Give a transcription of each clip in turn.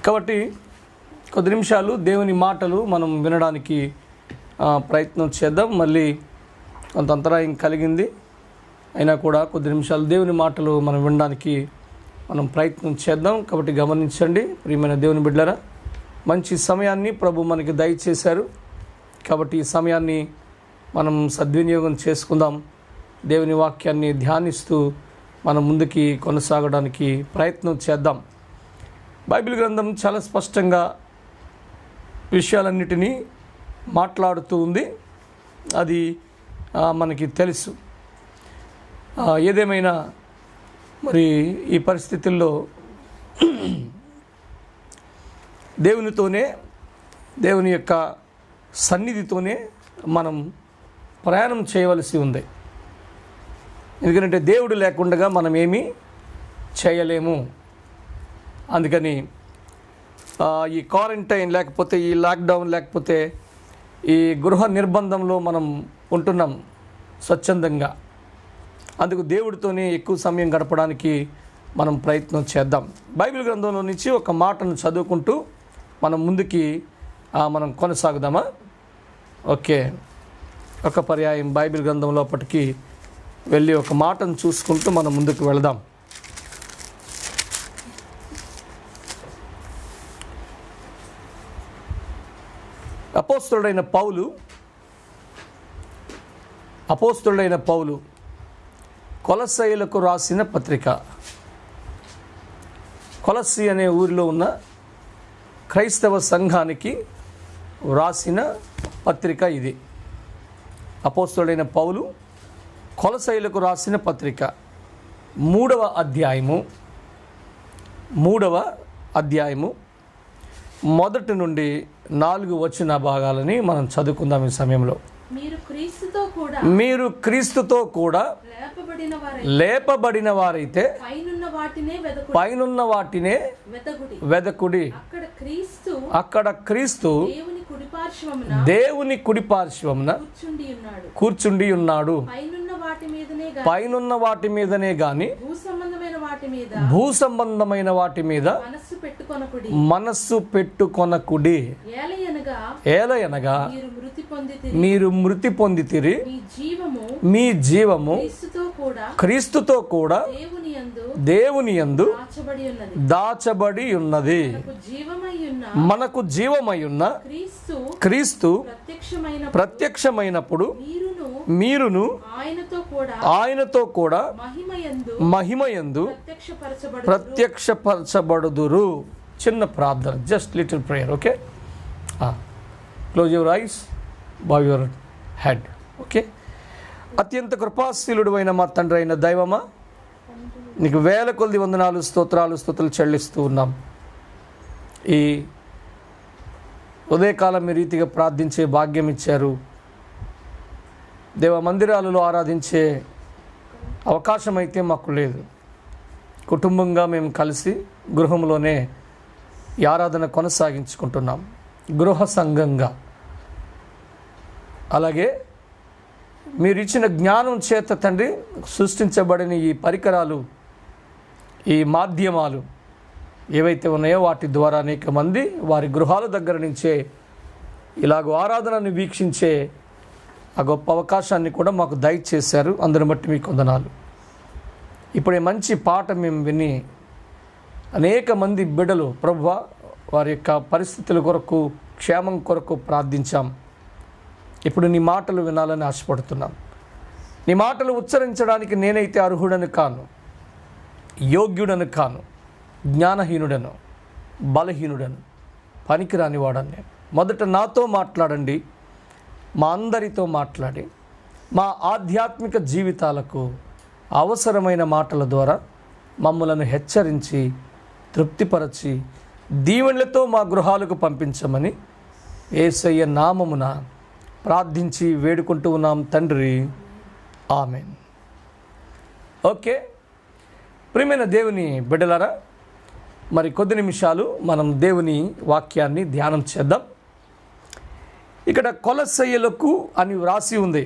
కాబట్టి కొద్ది నిమిషాలు దేవుని మాటలు మనం వినడానికి ప్రయత్నం చేద్దాం. మళ్ళీ కొంత అంతరాయం కలిగింది, అయినా కూడా కొద్ది నిమిషాలు దేవుని మాటలు మనం వినడానికి మనం ప్రయత్నం చేద్దాం. కాబట్టి గమనించండి ప్రియమైన దేవుని బిడ్డలారా, మంచి సమయాన్ని ప్రభు మనకి దయచేశారు. కాబట్టి ఈ సమయాన్ని మనం సద్వినియోగం చేసుకుందాం. దేవుని వాక్యాన్ని ధ్యానిస్తూ మనం ముందుకి కొనసాగడానికి ప్రయత్నం చేద్దాం. బైబిల్ గ్రంథం చాలా స్పష్టంగా విషయాలన్నిటినీ మాట్లాడుతూ ఉంది. అది మనకి తెలుసు. ఏదేమైనా మరి ఈ పరిస్థితుల్లో దేవుని యొక్క సన్నిధితోనే మనం ప్రయాణం చేయవలసి ఉంది. ఎందుకంటే దేవుడు లేకుండా మనం ఏమీ చేయలేము. అందుకని ఈ క్వారంటైన్ లేకపోతే ఈ లాక్డౌన్ లేకపోతే ఈ గృహ నిర్బంధంలో మనం ఉంటున్నాం స్వచ్ఛందంగా. అందుకు దేవుడితోనే ఎక్కువ సమయం గడపడానికి మనం ప్రయత్నం చేద్దాం. బైబిల్ గ్రంథంలో నుంచి ఒక మాటను చదువుకుంటూ మనం ముందుకి మనం కొనసాగుదామా? ఓకే, ఒక పర్యాయం బైబిల్ గ్రంథం లోపటికి వెళ్ళి ఒక మాటను చూసుకుంటూ మనం ముందుకు వెళదాం. అపోస్తలుడైన పౌలు కొలస్సీయులకు రాసిన పత్రిక. కొలస్సీ అనే ఊరిలో ఉన్న క్రైస్తవ సంఘానికి రాసిన పత్రిక ఇది. అపోస్తలుడైన పౌలు కొలస్సీయులకు రాసిన పత్రిక 3వ అధ్యాయము 1 నుండి 4 వచన భాగాలని మనం చదువుకుందాం ఈ సమయంలో. మీరు క్రీస్తుతో కూడా లేపబడిన వారైతే పైనున్న వాటినే వెదకుడి. అక్కడ క్రీస్తు దేవుని కుడిపార్శ్వమున కూర్చుండి ఉన్నాడు. పైనున్న వాటి మీదనే గాని భూ సంబంధమైన వాటి మీద మనస్సు పెట్టుకొనకుడి. ఏలయనగా మీరు మృతి పొందితిరి, మీ జీవము క్రీస్తుతో కూడా దేవుని యందు దాచబడి ఉన్నది. మనకు జీవమయ్యున్న క్రీస్తు ప్రత్యక్షమైనప్పుడు మీరును ఆయనతో కూడా మహిమయందు ప్రత్యక్షపరచబడుదురు. చిన్న ప్రార్థన, just little prayer. Okay, close your eyes, bow your head. Okay. అత్యంత కృపాశీలుడు అయిన మా తండ్రి అయిన దైవమా, నీకు వేల కొలది వందనాలు, స్తుతులు చెల్లిస్తూ ఉన్నాం. ఈ ఉదయకాలం మీ రీతిగా ప్రార్థించే భాగ్యం ఇచ్చారు. దేవ మందిరాలలో ఆరాధించే అవకాశం అయితే మాకు లేదు. కుటుంబంగా మేము కలిసి గృహంలోనే ఈ ఆరాధన కొనసాగించుకుంటున్నాం, గృహ సంఘంగా. అలాగే మీరు ఇచ్చిన జ్ఞానం చేత తండ్రి సృష్టించబడిన ఈ పరికరాలు, ఈ మాధ్యమాలు ఏవైతే ఉన్నాయో వాటి ద్వారా అనేక మంది వారి గృహాల దగ్గర నుంచే ఇలాగో ఆరాధనను వీక్షించే ఆ గొప్ప అవకాశాన్ని కూడా మాకు దయచేశారు. అందరిని బట్టి మీకు వందనాలు. ఇప్పుడే మంచి పాట మేము విని అనేక మంది బిడ్డలు ప్రభువా వారి యొక్క పరిస్థితుల కొరకు, క్షేమం కొరకు ప్రార్థించాం. ఇప్పుడు నీ మాటలు వినాలని ఆశపడుతున్నాం. నీ మాటలు ఉచ్చరించడానికి నేనైతే అర్హుడను కాను, యోగ్యుడను కాను, జ్ఞానహీనుడను, బలహీనుడను, పనికిరాని వాడని. మొదట నాతో మాట్లాడండి, మా అందరితో మాట్లాడి మా ఆధ్యాత్మిక జీవితాలకు అవసరమైన మాటల ద్వారా మమ్మలను హెచ్చరించి తృప్తిపరచి దీవెనలతో మా గృహాలకు పంపించమని యేసయ్య నామమున ప్రార్థించి వేడుకుంటూ ఉన్నాం తండ్రి, ఆమెన్. ఓకే, ప్రియమైన దేవుని బిడ్డలారా, మరి కొద్ది నిమిషాలు మనం దేవుని వాక్యాన్ని ధ్యానం చేద్దాం. ఇక్కడ కొలస్సీయులకు అని వ్రాసి ఉంది.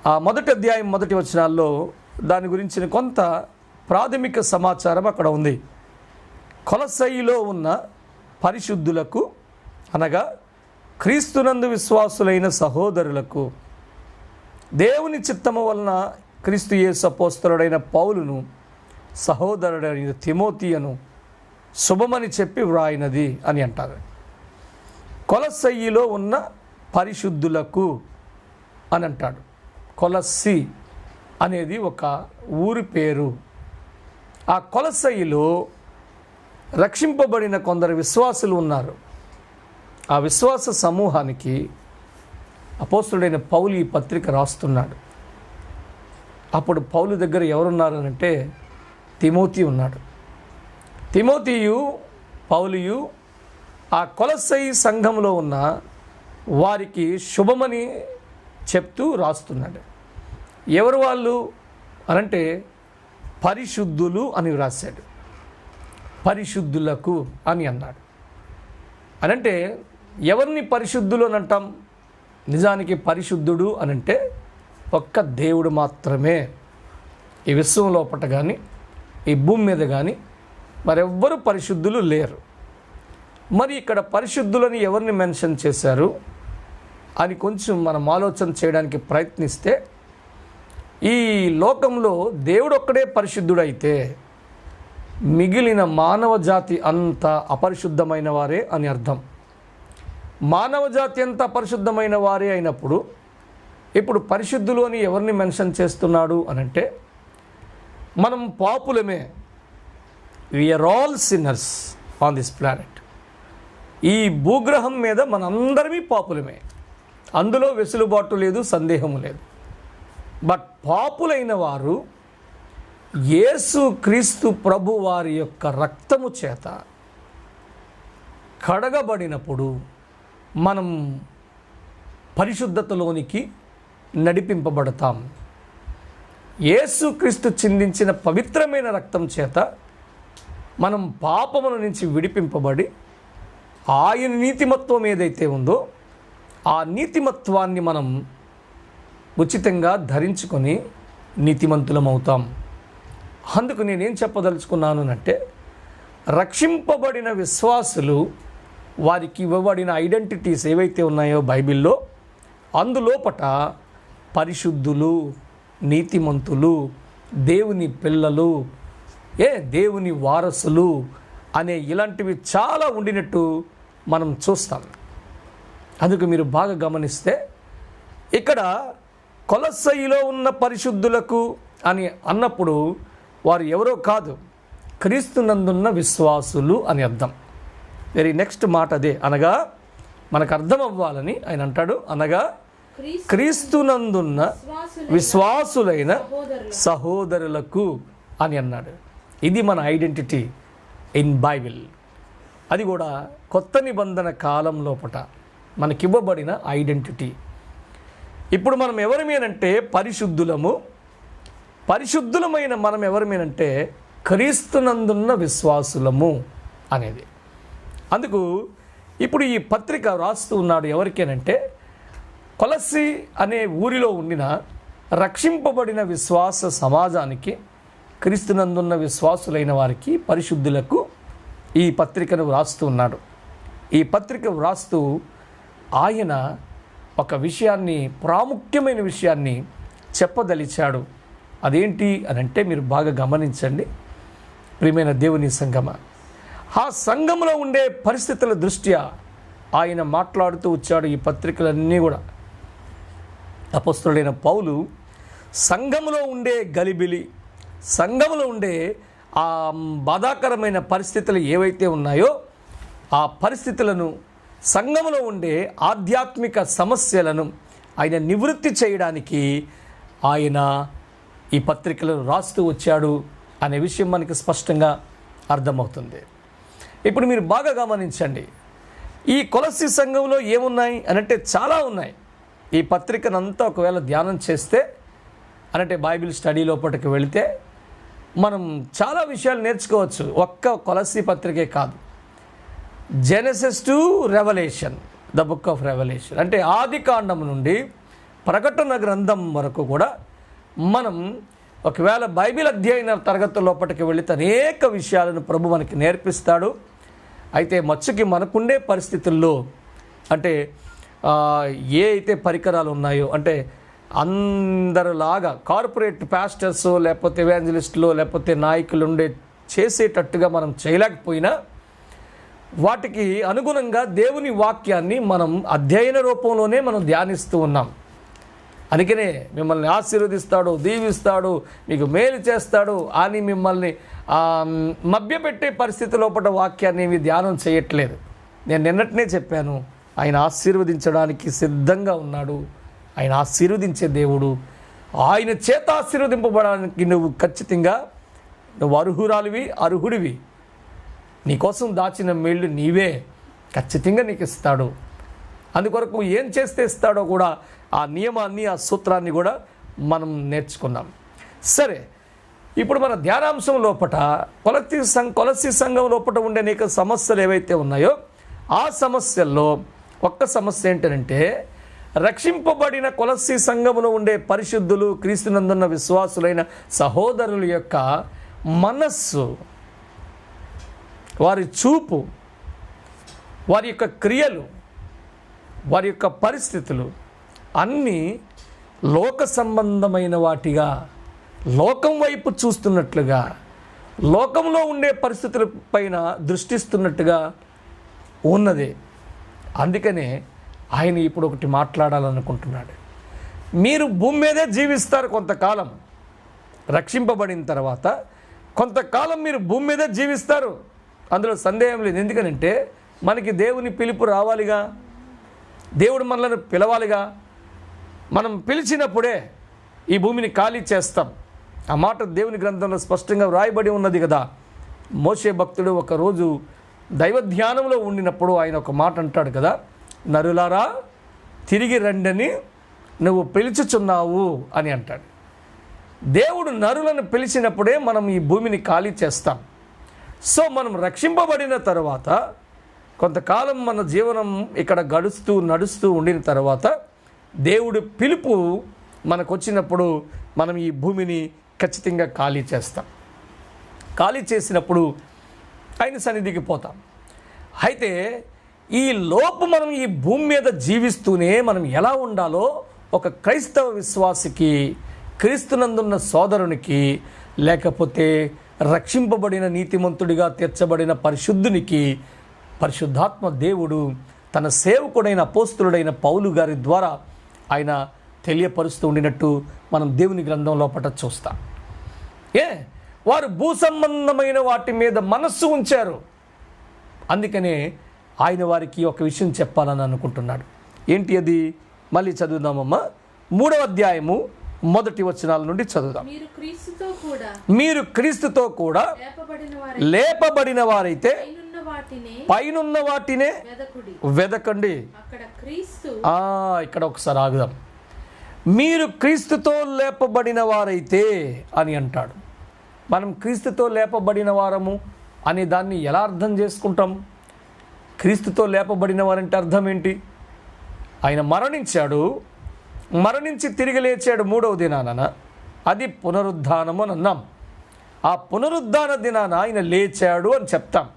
ఆ 1వ అధ్యాయం 1వ వచనాల్లో దాని గురించిన కొంత ప్రాథమిక సమాచారం అక్కడ ఉంది. కొలస్సయిలో ఉన్న పరిశుద్ధులకు అనగా క్రీస్తునందు విశ్వాసులైన సహోదరులకు దేవుని చిత్తము వలన క్రీస్తు యేసు అపోస్తలుడైన పౌలును సహోదరుడైన తిమోతియను శుభమని చెప్పి వ్రాయినది అని అంటారు. కొలస్సయిలో ఉన్న పరిశుద్ధులకు అని అంటాడు. కొలస్సి అనేది ఒక ఊరి పేరు. ఆ కొలస్సయిలో రక్షింపబడిన కొందరు విశ్వాసులు ఉన్నారు. ఆ విశ్వాస సమూహానికి అపోస్తలుడైన పౌలు ఈ పత్రిక రాస్తున్నాడు. అప్పుడు పౌలు దగ్గర ఎవరున్నారు అంటే తిమోతి ఉన్నాడు. తిమోతియు పౌలియు ఆ కొలస్సయి సంఘంలో ఉన్న వారికి శుభమని చెప్తూ రాస్తున్నాడు. ఎవరు వాళ్ళు అనంటే పరిశుద్ధులు అని వ్రాశాడు. పరిశుద్ధులకు అని అన్నాడు. అనంటే ఎవరిని పరిశుద్ధులు అని అంటాం? నిజానికి పరిశుద్ధుడు అనంటే ఒక్క దేవుడు మాత్రమే. ఈ విశ్వం లోపట కానీ ఈ భూమి మీద కానీ మరెవ్వరు పరిశుద్ధులు లేరు. మరి ఇక్కడ పరిశుద్ధులని ఎవరిని మెన్షన్ చేశారు అని కొంచెం మనం ఆలోచన చేయడానికి ప్రయత్నిస్తే, ఈ లోకంలో దేవుడు ఒక్కడే పరిశుద్ధుడైతే మిగిలిన మానవ జాతి అంతా అపరిశుద్ధమైన వారే అని అర్థం. మానవ జాతి అంతా అపరిశుద్ధమైన వారే అయినప్పుడు ఇప్పుడు పరిశుద్ధులు అని ఎవరిని మెన్షన్ చేస్తున్నాడు అనంటే మనం పాపులమే. We are all sinners on this planet. ఈ భూగ్రహం మీద మనందరమీ పాపులమే. అందులో వెసులుబాటు లేదు, సందేహము లేదు. బట్ పాపులైన వారు యేసు క్రీస్తు ప్రభు వారి యొక్క రక్తము చేత కడగబడినప్పుడు మనం పరిశుద్ధతలోనికి నడిపింపబడతాం. యేసు క్రీస్తు చిందించిన పవిత్రమైన రక్తం చేత మనం పాపముల నుంచి విడిపింపబడి ఆయన నీతిమత్వం ఏదైతే ఉందో ఆ నీతిమత్వాన్ని మనం ఉచితంగా ధరించుకొని నీతిమంతులం అవుతాం. అందుకు నేనేం చెప్పదలుచుకున్నాను అంటే, రక్షింపబడిన విశ్వాసులు వారికి ఇవ్వబడిన ఐడెంటిటీస్ ఏవైతే ఉన్నాయో బైబిల్లో, అందులోపట పరిశుద్ధులు, నీతిమంతులు, దేవుని పిల్లలు, దేవుని వారసులు అనే ఇలాంటివి చాలా ఉండినట్టు మనం చూస్తాం. అందుకు మీరు బాగా గమనిస్తే ఇక్కడ కొలస్సయిలో ఉన్న పరిశుద్ధులకు అని అన్నప్పుడు వారు ఎవరో కాదు, క్రీస్తునందున్న విశ్వాసులు అని అర్థం. వెరీ నెక్స్ట్ మాట అదే. అనగా మనకు అర్థం అవ్వాలని ఆయన అంటాడు. అనగా క్రీస్తునందున్న విశ్వాసులైన సహోదరులకు అని అన్నాడు. ఇది మన ఐడెంటిటీ ఇన్ బైబిల్. అది కూడా కొత్త నిబంధన కాలం లోపట మనకివ్వబడిన ఐడెంటిటీ. ఇప్పుడు మనం ఎవరిమేనంటే పరిశుద్ధులము. పరిశుద్ధులమైన మనం ఎవరిమేనంటే క్రీస్తునందున్న విశ్వాసులము అనేది. అందుకు ఇప్పుడు ఈ పత్రిక రాస్తూ ఉన్నాడు ఎవరికేనంటే కొలస్సి అనే ఊరిలో ఉండిన రక్షింపబడిన విశ్వాస సమాజానికి, క్రీస్తునందున్న విశ్వాసులైన వారికి, పరిశుద్ధులకు ఈ పత్రికను వ్రాస్తూ ఉన్నాడు. ఈ పత్రిక వ్రాస్తూ ఆయన ఒక విషయాన్ని, ప్రాముఖ్యమైన విషయాన్ని చెప్పదలిచాడు. అదేంటి అనంటే మీరు బాగా గమనించండి ప్రియమైన దేవుని సంగమ. ఆ సంఘంలో ఉండే పరిస్థితుల దృష్ట్యా ఆయన మాట్లాడుతూ వచ్చాడు. ఈ పత్రికలన్నీ కూడా అపోస్తలుడైన పౌలు సంఘంలో ఉండే గలిబిలి, సంఘంలో ఉండే ఆ బాధాకరమైన పరిస్థితులు ఏవైతే ఉన్నాయో ఆ పరిస్థితులను, సంఘంలో ఉండే ఆధ్యాత్మిక సమస్యలను ఆయన నివృత్తి చేయడానికి ఆయన ఈ పత్రికలను రాస్తూ వచ్చాడు అనే విషయం మనకి స్పష్టంగా అర్థమవుతుంది. ఇప్పుడు మీరు బాగా గమనించండి, ఈ కొలస్సి సంఘంలో ఏమున్నాయి అనంటే చాలా ఉన్నాయి. ఈ పత్రికనంతా ఒకవేళ ధ్యానం చేస్తే అనంటే బైబిల్ స్టడీ లోపలికి వెళితే మనం చాలా విషయాలు నేర్చుకోవచ్చు. ఒక్క కొలస్సి పత్రికే కాదు, Genesis to revolution, the book of revolution అంటే ఆది కాండం నుండి ప్రకటన గ్రంథం వరకు కూడా మనం ఒకవేళ బైబిల్ అధ్యయన తరగతి లోపలికి వెళితే అనేక విషయాలను ప్రభు మనకి నేర్పిస్తాడు. అయితే మచ్చుకి మనకుండే పరిస్థితుల్లో అంటే ఏ అయితే పరికరాలు ఉన్నాయో, అంటే అందరిలాగా కార్పొరేట్ పాస్టర్స్ లేకపోతే ఎవాంజలిస్టులు లేకపోతే నాయకులు చేసేటట్టుగా మనం చేయలేకపోయినా వాటికి అనుగుణంగా దేవుని వాక్యాన్ని మనం అధ్యయన రూపంలోనే మనం ధ్యానిస్తూ ఉన్నాం. అందుకనే మిమ్మల్ని ఆశీర్వదిస్తాడు, దీవిస్తాడు, మీకు మేలు చేస్తాడు అని మిమ్మల్ని మభ్యపెట్టే పరిస్థితి లోపల వాక్యాన్ని ఏమి ధ్యానం చేయట్లేదు. నేను నిన్నటినే చెప్పాను, ఆయన ఆశీర్వదించడానికి సిద్ధంగా ఉన్నాడు. ఆయన ఆశీర్వదించే దేవుడు. ఆయన చేత ఆశీర్వదింపబడడానికి నువ్వు ఖచ్చితంగా నువ్వు అర్హుడివి. నీకోసం దాచిన మేళ్ళు నీవే, ఖచ్చితంగా నీకు ఇస్తాడు. అందుకొరకు ఏం చేస్తే ఇస్తాడో కూడా ఆ నియమాన్ని, ఆ సూత్రాన్ని కూడా మనం నేర్చుకున్నాం. సరే, ఇప్పుడు మన ధ్యానాంశం లోపల కొలసి సంఘం లోపల ఉండే అనేక సమస్యలు ఏవైతే ఉన్నాయో ఆ సమస్యల్లో ఒక్క సమస్య ఏంటంటే, రక్షింపబడిన కొలసి సంఘములో ఉండే పరిశుద్ధులు, క్రీస్తునందున్న విశ్వాసులైన సహోదరుల యొక్క మనస్సు, వారి చూపు, వారి యొక్క క్రియలు, వారి యొక్క పరిస్థితులు అన్నీ లోక సంబంధమైన వాటిగా, లోకం వైపు చూస్తున్నట్లుగా, లోకంలో ఉండే పరిస్థితుల పైన దృష్టిస్తున్నట్టుగా ఉన్నది. అందుకనే ఆయన ఇప్పుడు ఒకటి మాట్లాడాలనుకుంటున్నాడు. మీరు భూమి మీదే జీవిస్తారు కొంతకాలం, రక్షింపబడిన తర్వాత కొంతకాలం మీరు భూమి మీదే జీవిస్తారు, అందులో సందేహం లేదు. ఎందుకనంటే మనకి దేవుని పిలుపు రావాలిగా, దేవుడు మనల్ని పిలవాలిగా. మనం పిలిచినప్పుడే ఈ భూమిని ఖాళీ చేస్తాం. ఆ మాట దేవుని గ్రంథంలో స్పష్టంగా వ్రాయబడి ఉన్నది కదా. మోషే భక్తుడు ఒకరోజు దైవ ధ్యానంలో ఉండినప్పుడు ఆయన ఒక మాట అంటాడు కదా, నరులారా తిరిగి రండని నువ్వు పిలుచుచున్నావు అని అంటాడు. దేవుడు నరులను పిలిచినప్పుడే మనం ఈ భూమిని ఖాళీ చేస్తాం. సో మనం రక్షింపబడిన తర్వాత కొంతకాలం మన జీవనం ఇక్కడ నడుస్తూ ఉండిన తర్వాత దేవుడి పిలుపు మనకు వచ్చినప్పుడు మనం ఈ భూమిని ఖచ్చితంగా ఖాళీ చేస్తాం. ఖాళీ చేసినప్పుడు ఆయన సన్నిధికి పోతాం. అయితే ఈ లోపు మనం ఈ భూమి మీద జీవిస్తూనే మనం ఎలా ఉండాలో ఒక క్రైస్తవ విశ్వాసికి, క్రీస్తునందున్న సోదరునికి, లేకపోతే రక్షింపబడిన నీతిమంతుడిగా తీర్చబడిన పరిశుద్ధునికి పరిశుద్ధాత్మ దేవుడు తన సేవకుడైన అపోస్తులుడైన పౌలు గారి ద్వారా ఆయన తెలియపరుస్తూ ఉండినట్టు మనం దేవుని గ్రంథం లోపల చూస్తాం. వారు భూ సంబంధమైన వాటి మీద మనస్సు ఉంచారు. అందుకనే ఆయన వారికి ఒక విషయం చెప్పాలని అనుకుంటున్నాడు. ఏంటి అది? మళ్ళీ చదువుదామమ్మా. 3వ అధ్యాయము 1 వచనాల నుండి చదువుదాం. మీరు క్రీస్తుతో కూడా లేపబడిన వారైతే పైనున్న వాటినే వెదకండి. ఇక్కడ ఒకసారి ఆగుదాం. మీరు క్రీస్తుతో లేపబడిన వారైతే అని అంటాడు. మనం క్రీస్తుతో లేపబడిన వారము అనే దాన్ని ఎలా అర్థం చేసుకుంటాం? క్రీస్తుతో లేపబడిన వారంటే అర్థం ఏంటి? ఆయన మరణించి తిరిగి లేచాడు 3వ దినాన. అది పునరుద్ధానము అని అన్నాం. ఆ పునరుద్ధాన దినాన ఆయన లేచాడు అని చెప్తాం.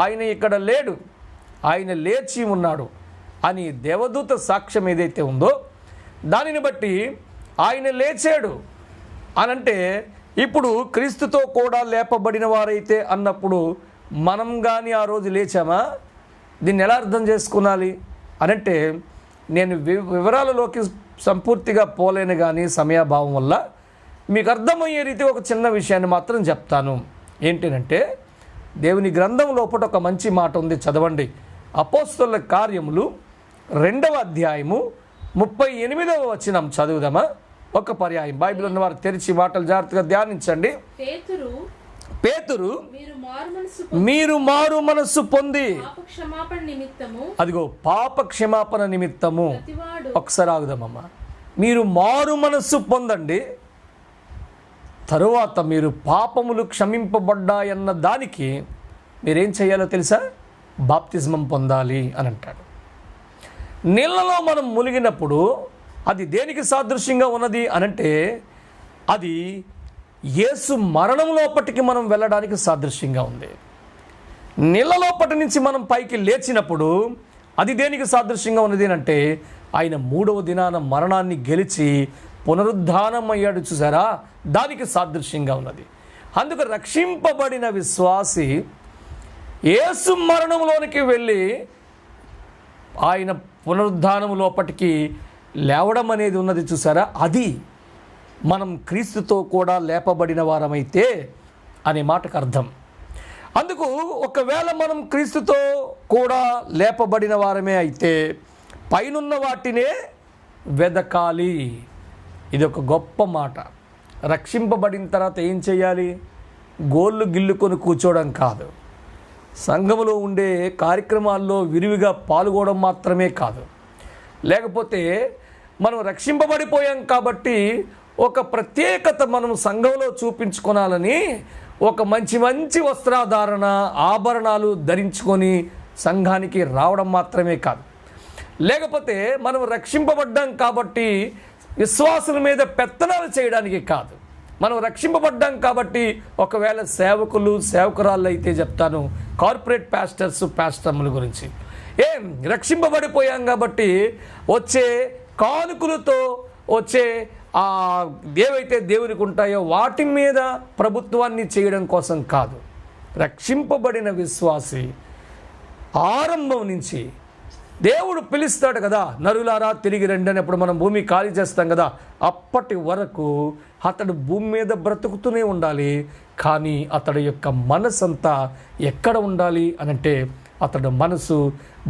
ఆయన ఇక్కడ లేడు, ఆయన లేచి ఉన్నాడు అని దేవదూత సాక్ష్యం ఏదైతే ఉందో దానిని బట్టి ఆయన లేచాడు అనంటే, ఇప్పుడు క్రీస్తుతో కూడా లేపబడిన వారైతే అన్నప్పుడు మనం కానీ ఆ రోజు లేచామా? దీన్ని ఎలా అర్థం చేసుకునాలి అనంటే, నేను వివరాలలోకి సంపూర్తిగా పోలేను కానీ సమయాభావం వల్ల మీకు అర్థమయ్యే రీతి ఒక చిన్న విషయాన్ని మాత్రం చెప్తాను. ఏంటంటే, దేవుని గ్రంథం లోపల ఒక మంచి మాట ఉంది, చదవండి. అపోస్తలుల కార్యములు 2వ అధ్యాయము 38వ వచనం చదువుదామా? ఒక పర్యాయం బైబిల్ ఉన్న వారు తెరిచి మాటలు జాగ్రత్తగా ధ్యానించండి. పేతురు మీరు మారు మనస్సు పొంది, అదిగో పాప క్షమాపణ నిమిత్తము. ఒకసారి ఆగుదామమ్మా. మీరు మారు మనస్సు పొందండి, తరువాత మీరు పాపములు క్షమింపబడ్డాయన్న దానికి మీరేం చేయాలో తెలుసా? బాప్తిజమం పొందాలి అని అంటాడు. నీళ్ళలో మనం మునిగినప్పుడు అది దేనికి సాదృశ్యంగా ఉన్నది అనంటే, అది యేసు మరణం లోపటికి మనం వెళ్ళడానికి సాదృశ్యంగా ఉంది. నీళ్ళ లోపటి నుంచి మనం పైకి లేచినప్పుడు అది దేనికి సాదృశ్యంగా ఉన్నది అంటే ఆయన 3వ దినాన మరణాన్ని గెలిచి పునరుద్ధానం అయ్యాడు చూసారా, దానికి సాదృశ్యంగా ఉన్నది. అందుకు రక్షింపబడిన విశ్వాసి యేసు మరణంలోనికి వెళ్ళి ఆయన పునరుద్ధానం లోపటికి లేవడం అనేది ఉన్నది చూసారా, అది మనం క్రీస్తుతో కూడా లేపబడిన వారమైతే అనే మాటకు అర్థం. అందుకు ఒకవేళ మనం క్రీస్తుతో కూడా లేపబడిన వారమే అయితే పైనున్న వాటినే వెదకాలి. ఇది ఒక గొప్ప మాట. రక్షింపబడిన తర్వాత ఏం చేయాలి? గోళ్ళు గిల్లుకొని కూర్చోవడం కాదు, సంఘములో ఉండే కార్యక్రమాల్లో విరివిగా పాల్గొనడం మాత్రమే కాదు, లేకపోతే మనం రక్షింపబడిపోయాం కాబట్టి ఒక ప్రత్యేకత మనం సంఘంలో చూపించుకోవాలని ఒక మంచి మంచి వస్త్రాధారణ ఆభరణాలు ధరించుకొని సంఘానికి రావడం మాత్రమే కాదు, లేకపోతే మనం రక్షింపబడ్డాం కాబట్టి విశ్వాసుల మీద పెత్తనాలు చేయడానికి కాదు, మనం రక్షింపబడ్డాం కాబట్టి ఒకవేళ సేవకులు సేవకురాళ్ళు అయితే చెప్తాను, కార్పొరేట్ పాస్టర్ముల గురించి రక్షింపబడిపోయాం కాబట్టి వచ్చే కానుకలతో వచ్చే ఏవైతే దేవునికి ఉంటాయో వాటి మీద ప్రభుత్వాన్ని చేయడం కోసం కాదు. రక్షింపబడిన విశ్వాసి ఆరంభం నుంచి దేవుడు పిలుస్తాడు కదా, నరులారా తిరిగి రండి అన్నప్పుడు మనం భూమి ఖాళీ చేస్తాం కదా, అప్పటి వరకు అతడు భూమి మీద బ్రతుకుతూనే ఉండాలి. కానీ అతడి యొక్క మనసు అంతా ఎక్కడ ఉండాలి అనంటే అతడు మనసు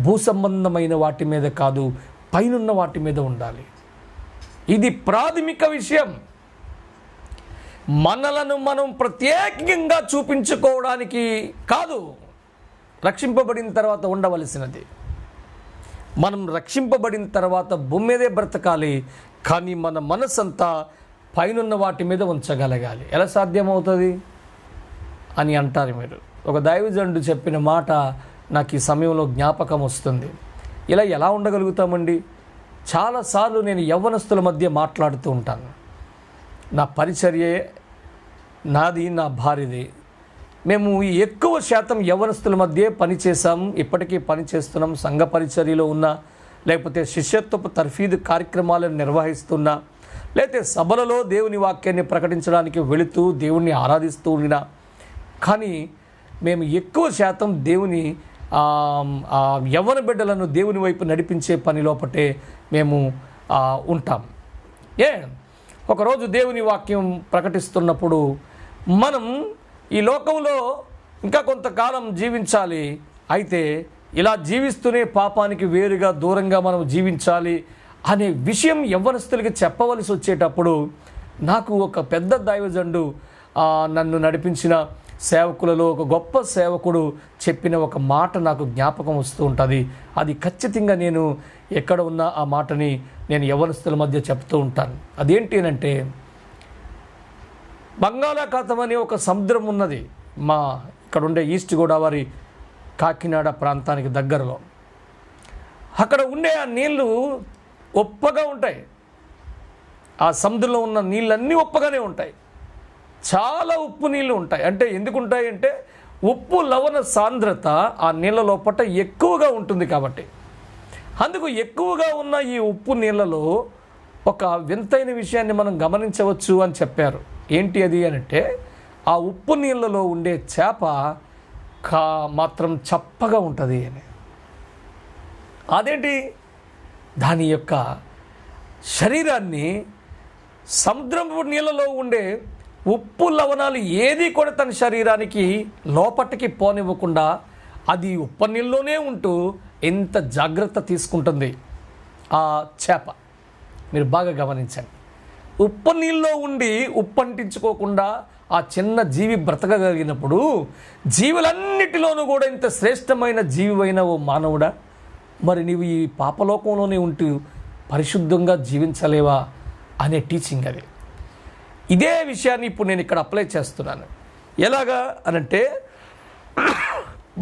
భూ సంబంధమైన వాటి మీద కాదు, పైనున్న వాటి మీద ఉండాలి. ఇది ప్రాథమిక విషయం. మనలను మనం ప్రత్యేకంగా చూపించుకోవడానికి కాదు రక్షింపబడిన తర్వాత ఉండవలసినది. మనం రక్షింపబడిన తర్వాత భూమి మీదే బ్రతకాలి, కానీ మన మనసంతా పైనున్న వాటి మీద ఉంచగలగాలి. ఎలా సాధ్యమవుతుంది అని అంటారు మీరు. ఒక దైవజనుడు చెప్పిన మాట నాకు ఈ సమయంలో జ్ఞాపకం వస్తుంది. ఇలా ఎలా ఉండగలుగుతామండి? చాలాసార్లు నేను యవ్వనస్తుల మధ్య మాట్లాడుతూ ఉంటాను. నా పరిచర్యే నాది, నా భార్యది. మేము ఎక్కువ శాతం యవ్వనస్తుల మధ్య పనిచేసాం, ఇప్పటికీ పనిచేస్తున్నాం. సంఘ పరిచర్యలో ఉన్నా, లేకపోతే శిష్యత్వపు తర్ఫీదు కార్యక్రమాలను నిర్వహిస్తున్నా, లేకపోతే సభలలో దేవుని వాక్యాన్ని ప్రకటించడానికి వెళుతూ దేవుణ్ణి ఆరాధిస్తూ ఉండినా, కానీ మేము ఎక్కువ శాతం దేవుని యవ్వన బిడ్డలను దేవుని వైపు నడిపించే పని లోపటే మేము ఉంటాం. ఒకరోజు దేవుని వాక్యం ప్రకటిస్తున్నప్పుడు మనం ఈ లోకంలో ఇంకా కొంతకాలం జీవించాలి, అయితే ఇలా జీవిస్తూనే పాపానికి వేరుగా దూరంగా మనం జీవించాలి అనే విషయం యవ్వనస్తులకి చెప్పవలసి వచ్చేటప్పుడు నాకు ఒక పెద్ద దైవజనుడు నన్ను నడిపించిన సేవకులలో ఒక గొప్ప సేవకుడు చెప్పిన ఒక మాట నాకు జ్ఞాపకం వస్తూ ఉంటుంది. అది ఖచ్చితంగా నేను ఎక్కడ ఉన్నా ఆ మాటని నేను యవ్వనస్తుల మధ్య చెప్తూ ఉంటాను. అదేంటి అంటే, బంగాళాఖాతం అనే ఒక సముద్రం ఉన్నది మా ఇక్కడ ఉండే ఈస్ట్ గోదావరి కాకినాడ ప్రాంతానికి దగ్గరలో. అక్కడ ఉండే ఆ నీళ్లు ఉప్పగా ఉంటాయి. ఆ సముద్రంలో ఉన్న నీళ్ళన్నీ ఉప్పగానే ఉంటాయి. చాలా ఉప్పు నీళ్ళు ఉంటాయి. అంటే ఎందుకు ఉంటాయి అంటే ఉప్పు లవణ సాంద్రత ఆ నీళ్ళ లోపల ఎక్కువగా ఉంటుంది కాబట్టి. అందుకు ఎక్కువగా ఉన్న ఈ ఉప్పు నీళ్ళలో ఒక వింతైన విషయాన్ని మనం గమనించవచ్చు అని చెప్పారు. ఏంటి అది అంటే, ఆ ఉప్పు నీళ్ళలో ఉండే చేప మాత్రం చప్పగా ఉంటుంది అని. అదేంటి? దాని యొక్క శరీరాన్ని సముద్రపు నీళ్ళలో ఉండే ఉప్పు లవణాలు ఏది కూడా తన శరీరానికి లోపటికి పోనివ్వకుండా అది ఉప్పు నీళ్ళలోనే ఉంటూ ఎంత జాగ్రత్త తీసుకుంటుంది ఆ చేప. మీరు బాగా గమనించండి. ఉప్పు నీళ్ళలో ఉండి ఉప్పు అంటించుకోకుండా ఆ చిన్న జీవి బ్రతకగలిగినప్పుడు జీవులన్నిటిలోనూ కూడా ఇంత శ్రేష్టమైన జీవివైన ఓ మానవుడా, మరి నీవు ఈ పాపలోకంలోనే ఉంటూ పరిశుద్ధంగా జీవించలేవా అనే టీచింగ్ అది. ఇదే విషయాన్ని ఇప్పుడు నేను ఇక్కడ అప్లై చేస్తున్నాను. ఎలాగా అనంటే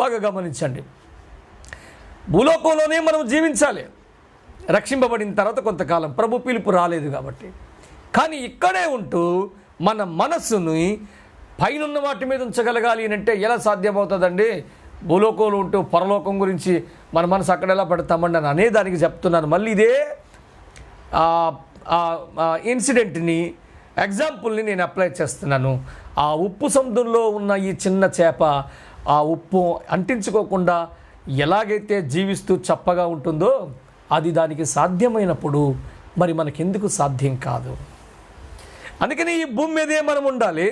బాగా గమనించండి. భూలోకంలోనే మనం జీవించాలి రక్షింపబడిన తర్వాత కొంతకాలం, ప్రభు పిలుపు రాలేదు కాబట్టి. కానీ ఇక్కడే ఉంటూ మన మనస్సుని పైనున్న వాటి మీద ఉంచగలగాలి అంటే ఎలా సాధ్యమవుతుందండి? భూలోకంలో ఉంటూ పరలోకం గురించి మన మనసు అక్కడ ఎలా పెడతామండి అని అనేదానికి చెప్తున్నాను. మళ్ళీ ఇదే ఇన్సిడెంట్ని, ఎగ్జాంపుల్ని నేను అప్లై చేస్తున్నాను. ఆ ఉప్పు సముద్రంలో ఉన్న ఈ చిన్న చేప ఆ ఉప్పు అంటించుకోకుండా ఎలాగైతే జీవిస్తూ చప్పగా ఉంటుందో అది దానికి సాధ్యమైనప్పుడు మరి మనకెందుకు సాధ్యం కాదు? అందుకని ఈ భూమి మీదే మనం ఉండాలి,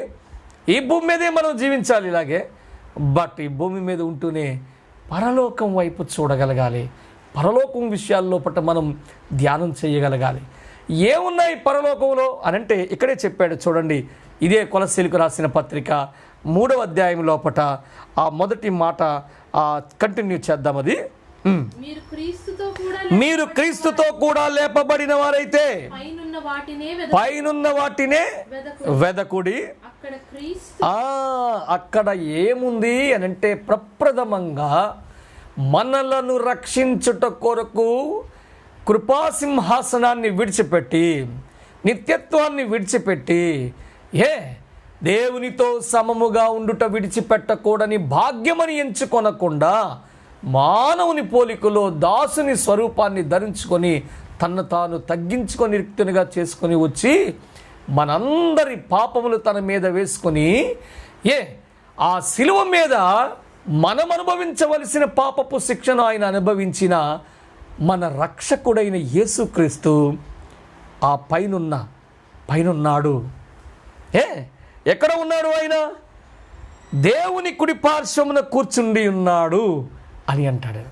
ఈ భూమి మీదే మనం జీవించాలి ఇలాగే. బట్ ఈ భూమి మీద ఉంటూనే పరలోకం వైపు చూడగలగాలి, పరలోకం విషయాల్లో పట్ల మనం ధ్యానం చేయగలగాలి. ఏమున్నాయి పరలోకంలో అనంటే ఇక్కడే చెప్పాడు చూడండి. ఇదే కొలస్సీలకు రాసిన పత్రిక 3వ అధ్యాయం లోపట ఆ మొదటి మాట కంటిన్యూ చేద్దాం. అది మీరు క్రీస్తుతో కూడా లేపబడిన వారైతే పైనున్న వాటినే వెదకుడి. అక్కడ ఏముంది అనంటే ప్రప్రథమంగా మనలను రక్షించుట కొరకు కృపాసింహాసనాన్ని విడిచిపెట్టి, నిత్యత్వాన్ని విడిచిపెట్టి, దేవునితో సమముగా ఉండుట విడిచిపెట్టకూడని భాగ్యమని ఎంచుకొనకుండా మానవుని పోలికలో దాసుని స్వరూపాన్ని ధరించుకొని తన్ను తాను తగ్గించుకొని రిక్తునిగా చేసుకొని వచ్చి మనందరి పాపములు తన మీద వేసుకొని ఆ శిలువ మీద మనం అనుభవించవలసిన పాపపు శిక్షను ఆయన అనుభవించిన మన రక్షకుడైన యేసుక్రీస్తు ఆ పైనున్నాడు. ఎక్కడ ఉన్నాడు? ఆయన దేవుని కుడి పార్శ్వమున కూర్చుండి ఉన్నాడు అని అంటాడు.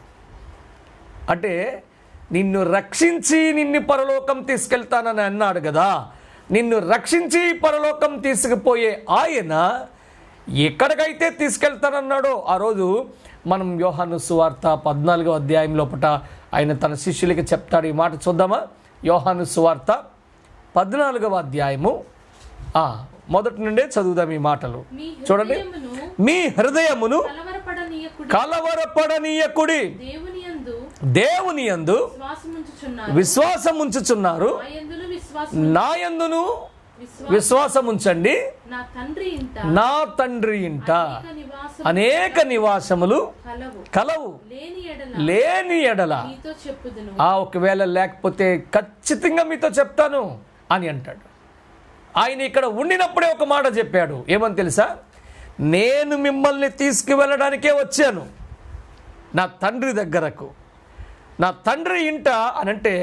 అంటే నిన్ను రక్షించి నిన్ను పరలోకం తీసుకెళ్తానని అన్నాడు కదా. నిన్ను రక్షించి పరలోకం తీసుకుపోయే ఆయన ఎక్కడికైతే తీసుకెళ్తానన్నాడో ఆ రోజు మనం యోహాను సువార్త 14వ అధ్యాయం లోపట ఆయన తన శిష్యులకి చెప్తాడు. ఈ మాట చూద్దామా? యోహాను సువార్త 14వ అధ్యాయము మొదటి నుండే చదువుదాం ఈ మాటలు. చూడండి. మీ హృదయమును కలవరపడనీయకుడి, దేవుని యందు విశ్వాసం ఉంచుచున్నారు, నా యందును విశ్వాసం ఉంచండి. నా తండ్రి ఇంట అనేక నివాసములు కలవు, లేని ఎడల ఒకవేళ లేకపోతే ఖచ్చితంగా మీతో చెప్తాను అని అంటాడు. ఆయన ఇక్కడ ఉండినప్పుడే ఒక మాట చెప్పాడు. ఏమని తెలుసా? నేను మిమ్మల్ని తీసుకువెళ్ళడానికే వచ్చాను నా తండ్రి దగ్గరకు. నా తండ్రి ఇంట అనంటే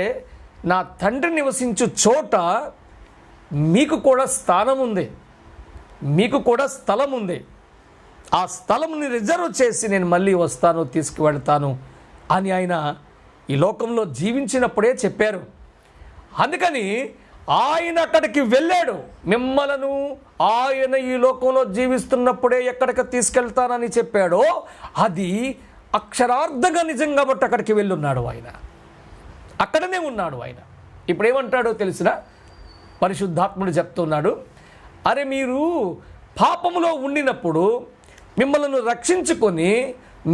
నా తండ్రి నివసించు చోట మీకు కూడా స్థానం ఉంది, మీకు కూడా స్థలం ఉంది. ఆ స్థలంని రిజర్వ్ చేసి నేను మళ్ళీ వస్తాను, తీసుకువెళ్తాను అని ఆయన ఈ లోకంలో జీవించినప్పుడే చెప్పారు. అందుకని ఆయన అక్కడికి వెళ్ళాడు. మిమ్మలను ఆయన ఈ లోకంలో జీవిస్తున్నప్పుడే ఎక్కడికి తీసుకెళ్తానని చెప్పాడో అది అక్షరార్థంగా నిజం కాబట్టి అక్కడికి వెళ్ళున్నాడు ఆయన. అక్కడనే ఉన్నాడు ఆయన. ఇప్పుడు ఏమంటాడో తెలిసినా పరిశుద్ధాత్ముడు చెప్తున్నాడు, అరే మీరు పాపములో ఉండినప్పుడు మిమ్మల్ని రక్షించుకొని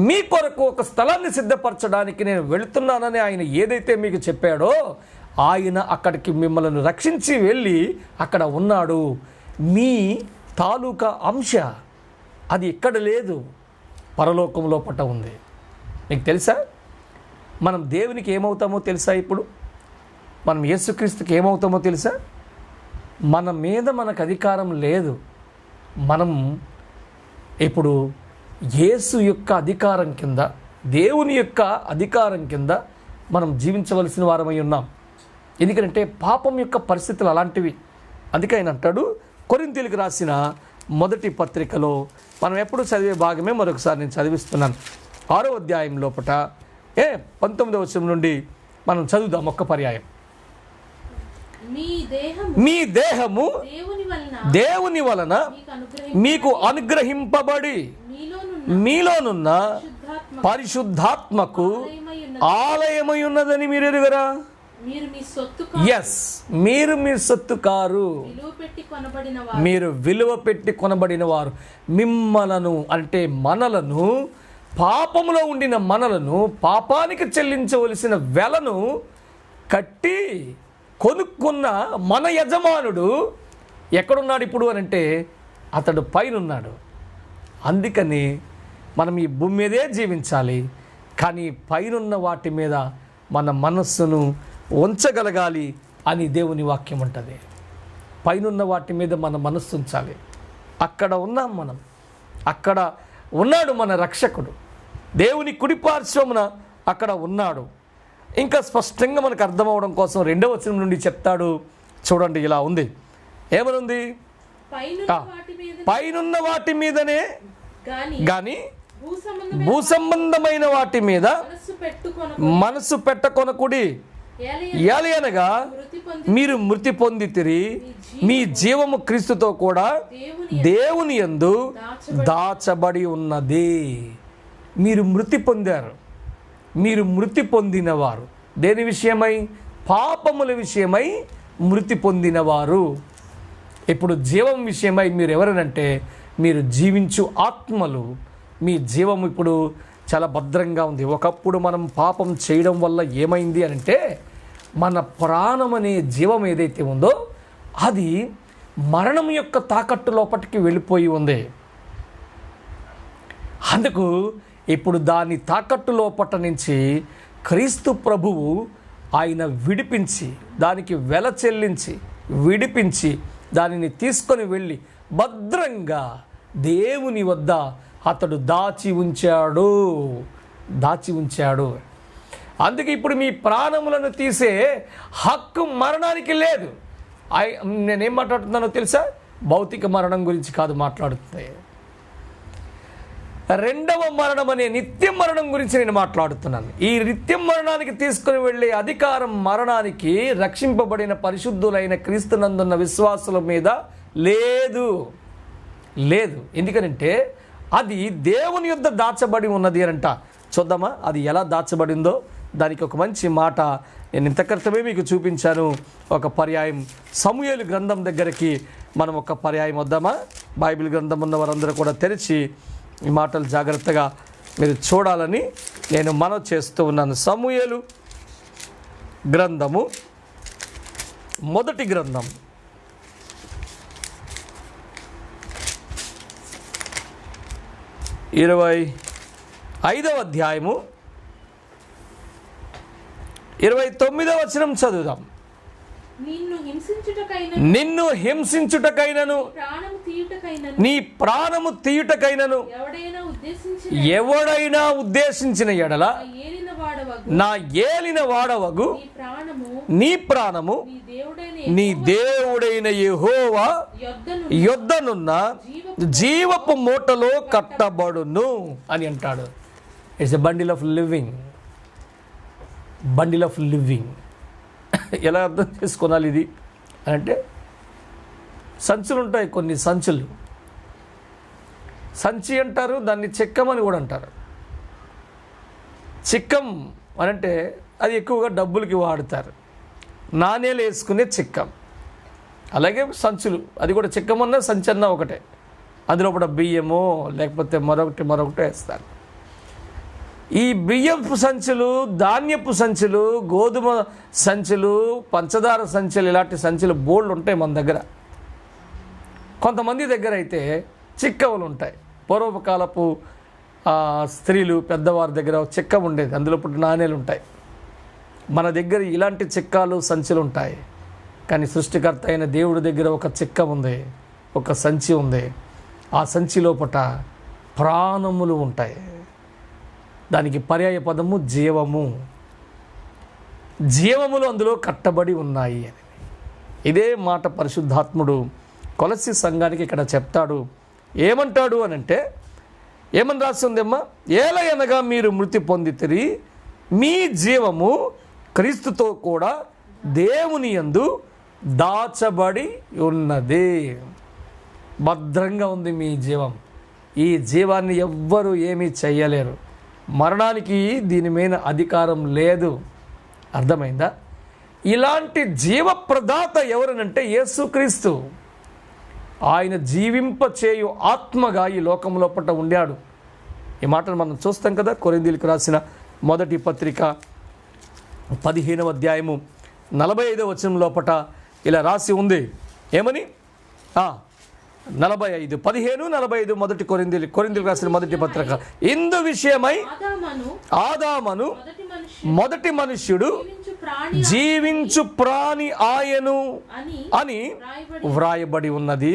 మీ కొరకు ఒక స్థలాన్ని సిద్ధపరచడానికి నేను వెళుతున్నానని ఆయన ఏదైతే మీకు చెప్పాడో ఆయన అక్కడికి మిమ్మల్ని రక్షించి వెళ్ళి అక్కడ ఉన్నాడు. మీ తాలూకా అంశ అది ఇక్కడ లేదు, పరలోకంలో పట్ట ఉంది. మీకు తెలుసా మనం దేవునికి ఏమవుతామో తెలుసా? ఇప్పుడు మనం యేసుక్రీస్తుకి ఏమవుతామో తెలుసా? మన మీద మనకు అధికారం లేదు. మనం ఇప్పుడు యేసు యొక్క అధికారం కింద, దేవుని యొక్క అధికారం కింద మనం జీవించవలసిన వారమై ఉన్నాం. ఎందుకంటే పాపం యొక్క పరిస్థితులు అలాంటివి. అందుకే ఆయన అంటాడు, కొరింథీయులకు రాసిన మొదటి పత్రికలో మనం ఎప్పుడు చదివే భాగమే మరొకసారి నేను చదివిస్తున్నాను. 6వ అధ్యాయం లోపట 19వ వచనం నుండి మనం చదువుదాం ఒక్క పర్యాయం. మీ దేహము దేవుని వలన మీకు అనుగ్రహింపబడి మీలోనున్న పరిశుద్ధాత్మకు ఆలయమై ఉన్నదని మీరు ఎరుగరా? మీరు మీ సొత్తు కారు, మీరు విలువ పెట్టి కొనబడిన వారు. మిమ్మలను అంటే మనలను, పాపములో ఉండిన మనలను, పాపానికి చెల్లించవలసిన వెలను కట్టి కొనుక్కున్న మన యజమానుడు ఎక్కడున్నాడు ఇప్పుడు అని అంటే అతడు పైన ఉన్నాడు. అందుకని మనం ఈ భూమి మీదే జీవించాలి, కానీ పైనున్న వాటి మీద మన మనస్సును ఉంచగలగాలి అని దేవుని వాక్యం ఉంటుంది. పైనున్న వాటి మీద మన మనస్సు ఉంచాలి. అక్కడ ఉన్నాం మనం, అక్కడ ఉన్నాడు మన రక్షకుడు, దేవుని కుడిపార్శ్వమున అక్కడ ఉన్నాడు. ఇంకా స్పష్టంగా మనకు అర్థమవడం కోసం 2వ వచనం నుండి చెప్తాడు. చూడండి, ఇలా ఉంది. ఏమనుంది? పైనున్న వాటి మీదనే గాని భూ సంబంధమైన వాటి మీద మనసు పెట్టకొనకుడి. ఏలయనగా మీరు మృతి పొందితిరి, మీ జీవము క్రీస్తుతో కూడా దేవుని యందు దాచబడి ఉన్నది. మీరు మృతి పొందారు, మీరు మృతి పొందినవారు. దేని విషయమై? పాపముల విషయమై మృతి పొందినవారు. ఇప్పుడు జీవం విషయమై మీరు ఎవరనంటే మీరు జీవించు ఆత్మలు. మీ జీవం ఇప్పుడు చాలా భద్రంగా ఉంది. ఒకప్పుడు మనం పాపం చేయడం వల్ల ఏమైంది అంటే మన ప్రాణం అనే జీవం ఏదైతే ఉందో అది మరణం యొక్క తాకట్టు లోపటికి వెళ్ళిపోయి ఉంది. అందుకు ఇప్పుడు దాని తాకట్టు లోపట నుంచి క్రీస్తు ప్రభువు ఆయన విడిపించి, దానికి వెల చెల్లించి విడిపించి దానిని తీసుకొని వెళ్ళి భద్రంగా దేవుని వద్ద అతడు దాచి ఉంచాడు. అందుకే ఇప్పుడు మీ ప్రాణములను తీసే హక్కు మరణానికి లేదు. నేనేం మాట్లాడుతున్నానో తెలుసా? భౌతిక మరణం గురించి కాదు మాట్లాడుతుంది. 2వ మరణం అనే నిత్య మరణం గురించి నేను మాట్లాడుతున్నాను. ఈ నిత్య మరణానికి తీసుకుని వెళ్ళే అధికారం మరణానికి రక్షింపబడిన పరిశుద్ధులైన క్రీస్తునందున్న విశ్వాసుల మీద లేదు. ఎందుకనంటే అది దేవుని యొద్ద దాచబడి ఉన్నది అనంట. చూద్దామా అది ఎలా దాచబడిందో? దానికి ఒక మంచి మాట నేను ఇంత క్రితమే మీకు చూపించాను. ఒక పర్యాయం సమూయేలు గ్రంథం దగ్గరికి మనం ఒక పర్యాయం వద్దామా? బైబిల్ గ్రంథం ఉన్న వారందరూ కూడా తెరిచి ఈ మాటలు జాగ్రత్తగా మీరు చూడాలని నేను మనవి చేస్తూ ఉన్నాను. సమూయేలు గ్రంథము, మొదటి గ్రంథం, 25వ అధ్యాయము 29వ వచనం చదువుదాం. నిన్ను హింసించుటకైనను నీ ప్రాణము తీయుటకైనను ఎవడైనా ఉద్దేశించిన ఎడల నా ఏలిన వాడవగు నీ ప్రాణము నీ దేవుడైన యెహోవా యొద్దనున్న జీవపు మూటలో కట్టబడును అని అంటాడు. It's a bundle of living. ఎలా అర్థం చేసుకోవాలి ఇది అంటే, సంచులు ఉంటాయి, కొన్ని సంచులు. సంచి అంటారు, దాన్ని చిక్కం అని కూడా అంటారు. చిక్కం అనంటే అది ఎక్కువగా డబ్బులకి వాడతారు. నాణేలు వేసుకునే చిక్కం. అలాగే సంచులు, అది కూడా చిక్కం అన్నా సంచి అన్నా ఒకటే. అందులో కూడా బియ్యమో లేకపోతే మరొకటి వేస్తారు. ఈ బియ్యపు సంచులు, ధాన్యపు సంచులు, గోధుమ సంచులు, పంచదార సంచులు, ఇలాంటి సంచులు బోల్డ్ ఉంటాయి మన దగ్గర. కొంతమంది దగ్గర అయితే చిక్కవులు ఉంటాయి. పూర్వకాలపు స్త్రీలు పెద్దవారి దగ్గర చిక్కం ఉండేది, అందులో పుట్టిన నాణేలు ఉంటాయి. మన దగ్గర ఇలాంటి చిక్కాలు, సంచులు ఉంటాయి. కానీ సృష్టికర్త అయిన దేవుడి దగ్గర ఒక చిక్కం ఉంది, ఒక సంచి ఉంది. ఆ సంచి లోపట ప్రాణములు ఉంటాయి. దానికి పర్యాయ పదము జీవములు అందులో కట్టబడి ఉన్నాయి అని. ఇదే మాట పరిశుద్ధాత్ముడు కొలస్సీ సంఘానికి ఇక్కడ చెప్తాడు. ఏమంటాడు అనంటే, ఏమని రాస్తుందమ్మా? ఏలయనగా మీరు మృతి పొందితిరి, మీ జీవము క్రీస్తుతో కూడా దేవుని యందు దాచబడి ఉన్నది. భద్రంగా ఉంది మీ జీవం. ఈ జీవాన్ని ఎవ్వరూ ఏమీ చెయ్యలేరు. మరణానికి దీని మీద అధికారం లేదు. అర్థమైందా? ఇలాంటి జీవప్రదాత ఎవరనంటే యేసుక్రీస్తు. ఆయన జీవింపచేయు ఆత్మగా ఈ లోకంలో పట్ల ఉండాడు. ఈ మాటను మనం చూస్తాం కదా. కొరింథీయులకు రాసిన మొదటి పత్రిక 15వ అధ్యాయము 45వ వచనం లోపట ఇలా రాసి ఉంది. ఏమని? 15:45 మొదటి కొరింథీయులకు రాసిన మొదటి పత్రిక. ఇందు విషయమై ఆదామును మొదటి మనుష్యుడు జీవించు ప్రాణి ఆయను అని వ్రాయబడి ఉన్నది.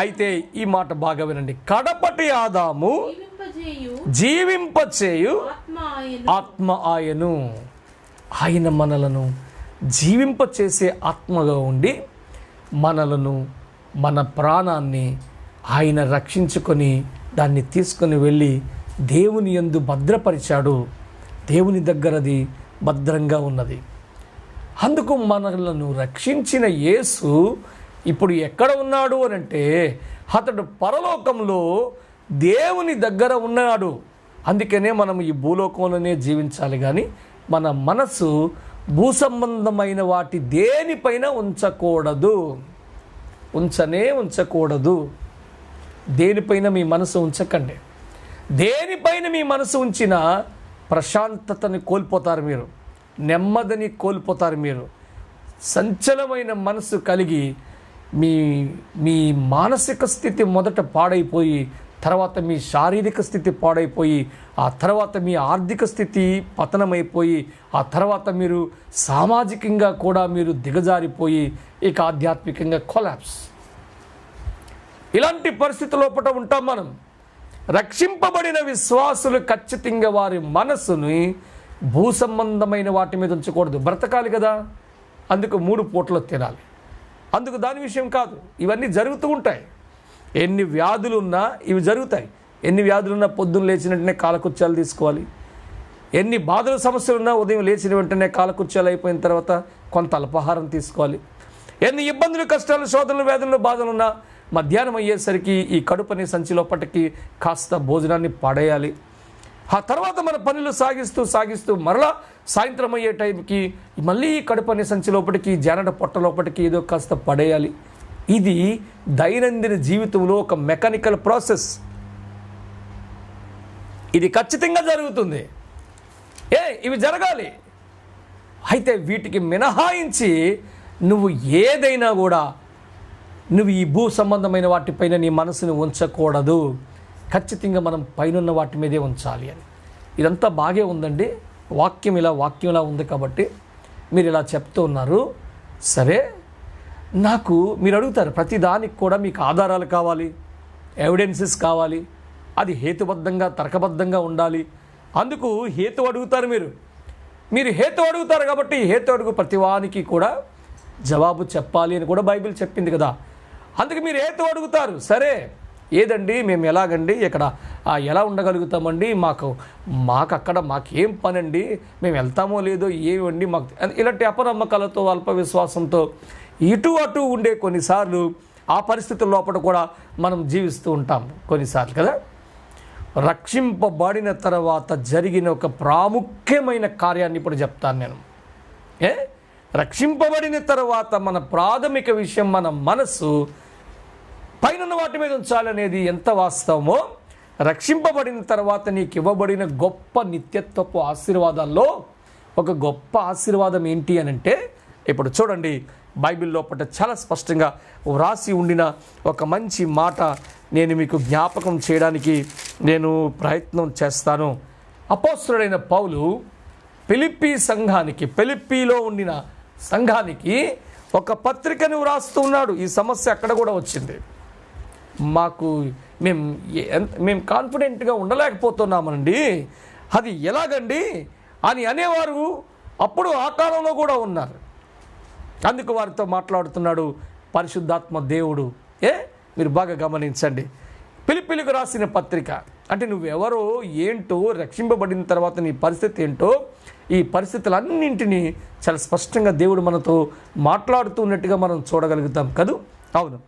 అయితే ఈ మాట బాగా వినండి. కడపటి ఆదాము జీవింపచేయు ఆత్మ ఆయను. ఆయన మనలను జీవింపచేసే ఆత్మగా ఉండి మనలను, మన ప్రాణాన్ని ఆయన రక్షించుకొని దాన్ని తీసుకొని వెళ్ళి దేవుని యందు భద్రపరిచాడు. దేవుని దగ్గరది భద్రంగా ఉన్నది. అందుకు మనలను రక్షించిన యేసు ఇప్పుడు ఎక్కడ ఉన్నాడు అనంటే అతడు పరలోకంలో దేవుని దగ్గర ఉన్నాడు. అందుకనే మనం ఈ భూలోకంలోనే జీవించాలి, కానీ మన మనసు భూసంబంధమైన వాటి దేనిపైన ఉంచకూడదు. ఉంచకూడదు. దేనిపైన మీ మనసు ఉంచకండి. దేనిపైన మీ మనసు ఉంచినా ప్రశాంతతని కోల్పోతారు మీరు, నెమ్మదిని కోల్పోతారు మీరు. సంచలమైన మనసు కలిగి మీ మానసిక స్థితి మొదట పాడైపోయి, తర్వాత మీ శారీరక స్థితి పాడైపోయి, ఆ తర్వాత మీ ఆర్థిక స్థితి పతనమైపోయి, ఆ తర్వాత మీరు సామాజికంగా కూడా మీరు దిగజారిపోయి, ఇక ఆధ్యాత్మికంగా కొలాప్స్. ఇలాంటి పరిస్థితి లోపల ఉంటాం మనం. రక్షింపబడిన విశ్వాసులు ఖచ్చితంగా వారి మనసుని భూసంబంధమైన వాటి మీద ఉంచకూడదు. బ్రతకాలి కదా, అందుకు 3 పూటలు తినాలి. అందుకు దాని విషయం కాదు, ఇవన్నీ జరుగుతూ ఉంటాయి. ఎన్ని వ్యాధులున్నా ఇవి జరుగుతాయి. ఎన్ని వ్యాధులున్నా పొద్దున్న లేచిన వెంటనే కాలకృత్యాలు తీసుకోవాలి. ఎన్ని బాధల సమస్యలున్నా ఉదయం లేచిన వెంటనే కాలకృత్యాలు అయిపోయిన తర్వాత కొంత అల్పాహారం తీసుకోవాలి. ఎన్ని ఇబ్బందులు, కష్టాలు, శోధనలు, వేదనలు, బాధలున్నా మధ్యాహ్నం అయ్యేసరికి ఈ కడుపని సంచి లోపటికి కాస్త భోజనాన్ని పడేయాలి. ఆ తర్వాత మన పనులు సాగిస్తూ మరలా సాయంత్రం అయ్యే టైంకి మళ్ళీ ఈ కడుపని సంచి లోపటికి, జానడ పొట్ట లోపటికి ఏదో కాస్త పడేయాలి. ఇది దైనందిన జీవితంలో ఒక మెకానికల్ ప్రాసెస్. ఇది ఖచ్చితంగా జరుగుతుంది. ఇవి జరగాలి. అయితే వీటికి మినహాయించి నువ్వు ఏదైనా కూడా నువ్వు ఈ భూ సంబంధమైన వాటిపైన నీ మనసుని ఉంచకూడదు. ఖచ్చితంగా మనం పైనున్న వాటి మీదే ఉంచాలి అని. ఇదంతా బాగే ఉందండి. వాక్యం ఇలా ఉంది కాబట్టి మీరు ఇలా చెప్తూ ఉన్నారు. సరే, నాకు మీరు అడుగుతారు ప్రతి దానికి కూడా మీకు ఆధారాలు కావాలి, ఎవిడెన్సెస్ కావాలి, అది హేతుబద్ధంగా తర్కబద్ధంగా ఉండాలి. అందుకు హేతు అడుగుతారు మీరు హేతు అడుగుతారు కాబట్టి హేతు అడుగు ప్రతివానికి కూడా జవాబు చెప్పాలి అని కూడా బైబిల్ చెప్పింది కదా. అందుకు మీరు హేతు అడుగుతారు. సరే, ఏదండి మేము ఎలాగండి ఇక్కడ ఎలా ఉండగలుగుతామండి, మాకు అక్కడ మాకేం పనండి, మేము వెళ్తామో లేదో ఏమండి మాకు, ఇలాంటి అపనమ్మకాలతో అల్ప విశ్వాసంతో ఇటు అటు ఉండే కొన్నిసార్లు ఆ పరిస్థితుల లోపల కూడా మనం జీవిస్తూ ఉంటాం కొన్నిసార్లు కదా. రక్షింపబడిన తర్వాత జరిగిన ఒక ప్రాముఖ్యమైన కార్యాన్ని ఇప్పుడు చెప్తాను నేను. రక్షింపబడిన తర్వాత మన ప్రాథమిక విషయం మన మనసు పైన వాటి మీద ఉంచాలనేది ఎంత వాస్తవమో, రక్షింపబడిన తర్వాత నీకు ఇవ్వబడిన గొప్ప నిత్యత్వపు ఆశీర్వాదాల్లో ఒక గొప్ప ఆశీర్వాదం ఏంటి అని అంటే, ఇప్పుడు చూడండి బైబిల్ లోపల చాలా స్పష్టంగా వ్రాసి ఉండిన ఒక మంచి మాట నేను మీకు జ్ఞాపకం చేయడానికి నేను ప్రయత్నం చేస్తాను. అపోస్తలుడైన పౌలు ఫిలిప్పీలో ఉండిన సంఘానికి ఒక పత్రికను వ్రాస్తూ ఉన్నాడు. ఈ సమస్య అక్కడ కూడా వచ్చింది. మేము కాన్ఫిడెంట్గా ఉండలేకపోతున్నామండి, అది ఎలాగండి అని అనేవారు అప్పుడు ఆ కాలంలో కూడా ఉన్నారు. అందుకు వారితో మాట్లాడుతున్నాడు పరిశుద్ధాత్మ దేవుడు. మీరు బాగా గమనించండి. ఫిలిప్పీలకు రాసిన పత్రిక అంటే నువ్వెవరో ఏంటో, రక్షింపబడిన తర్వాత నీ పరిస్థితి ఏంటో, ఈ పరిస్థితులన్నింటినీ చాలా స్పష్టంగా దేవుడు మనతో మాట్లాడుతున్నట్టుగా మనం చూడగలుగుతాం కదూ. అవును,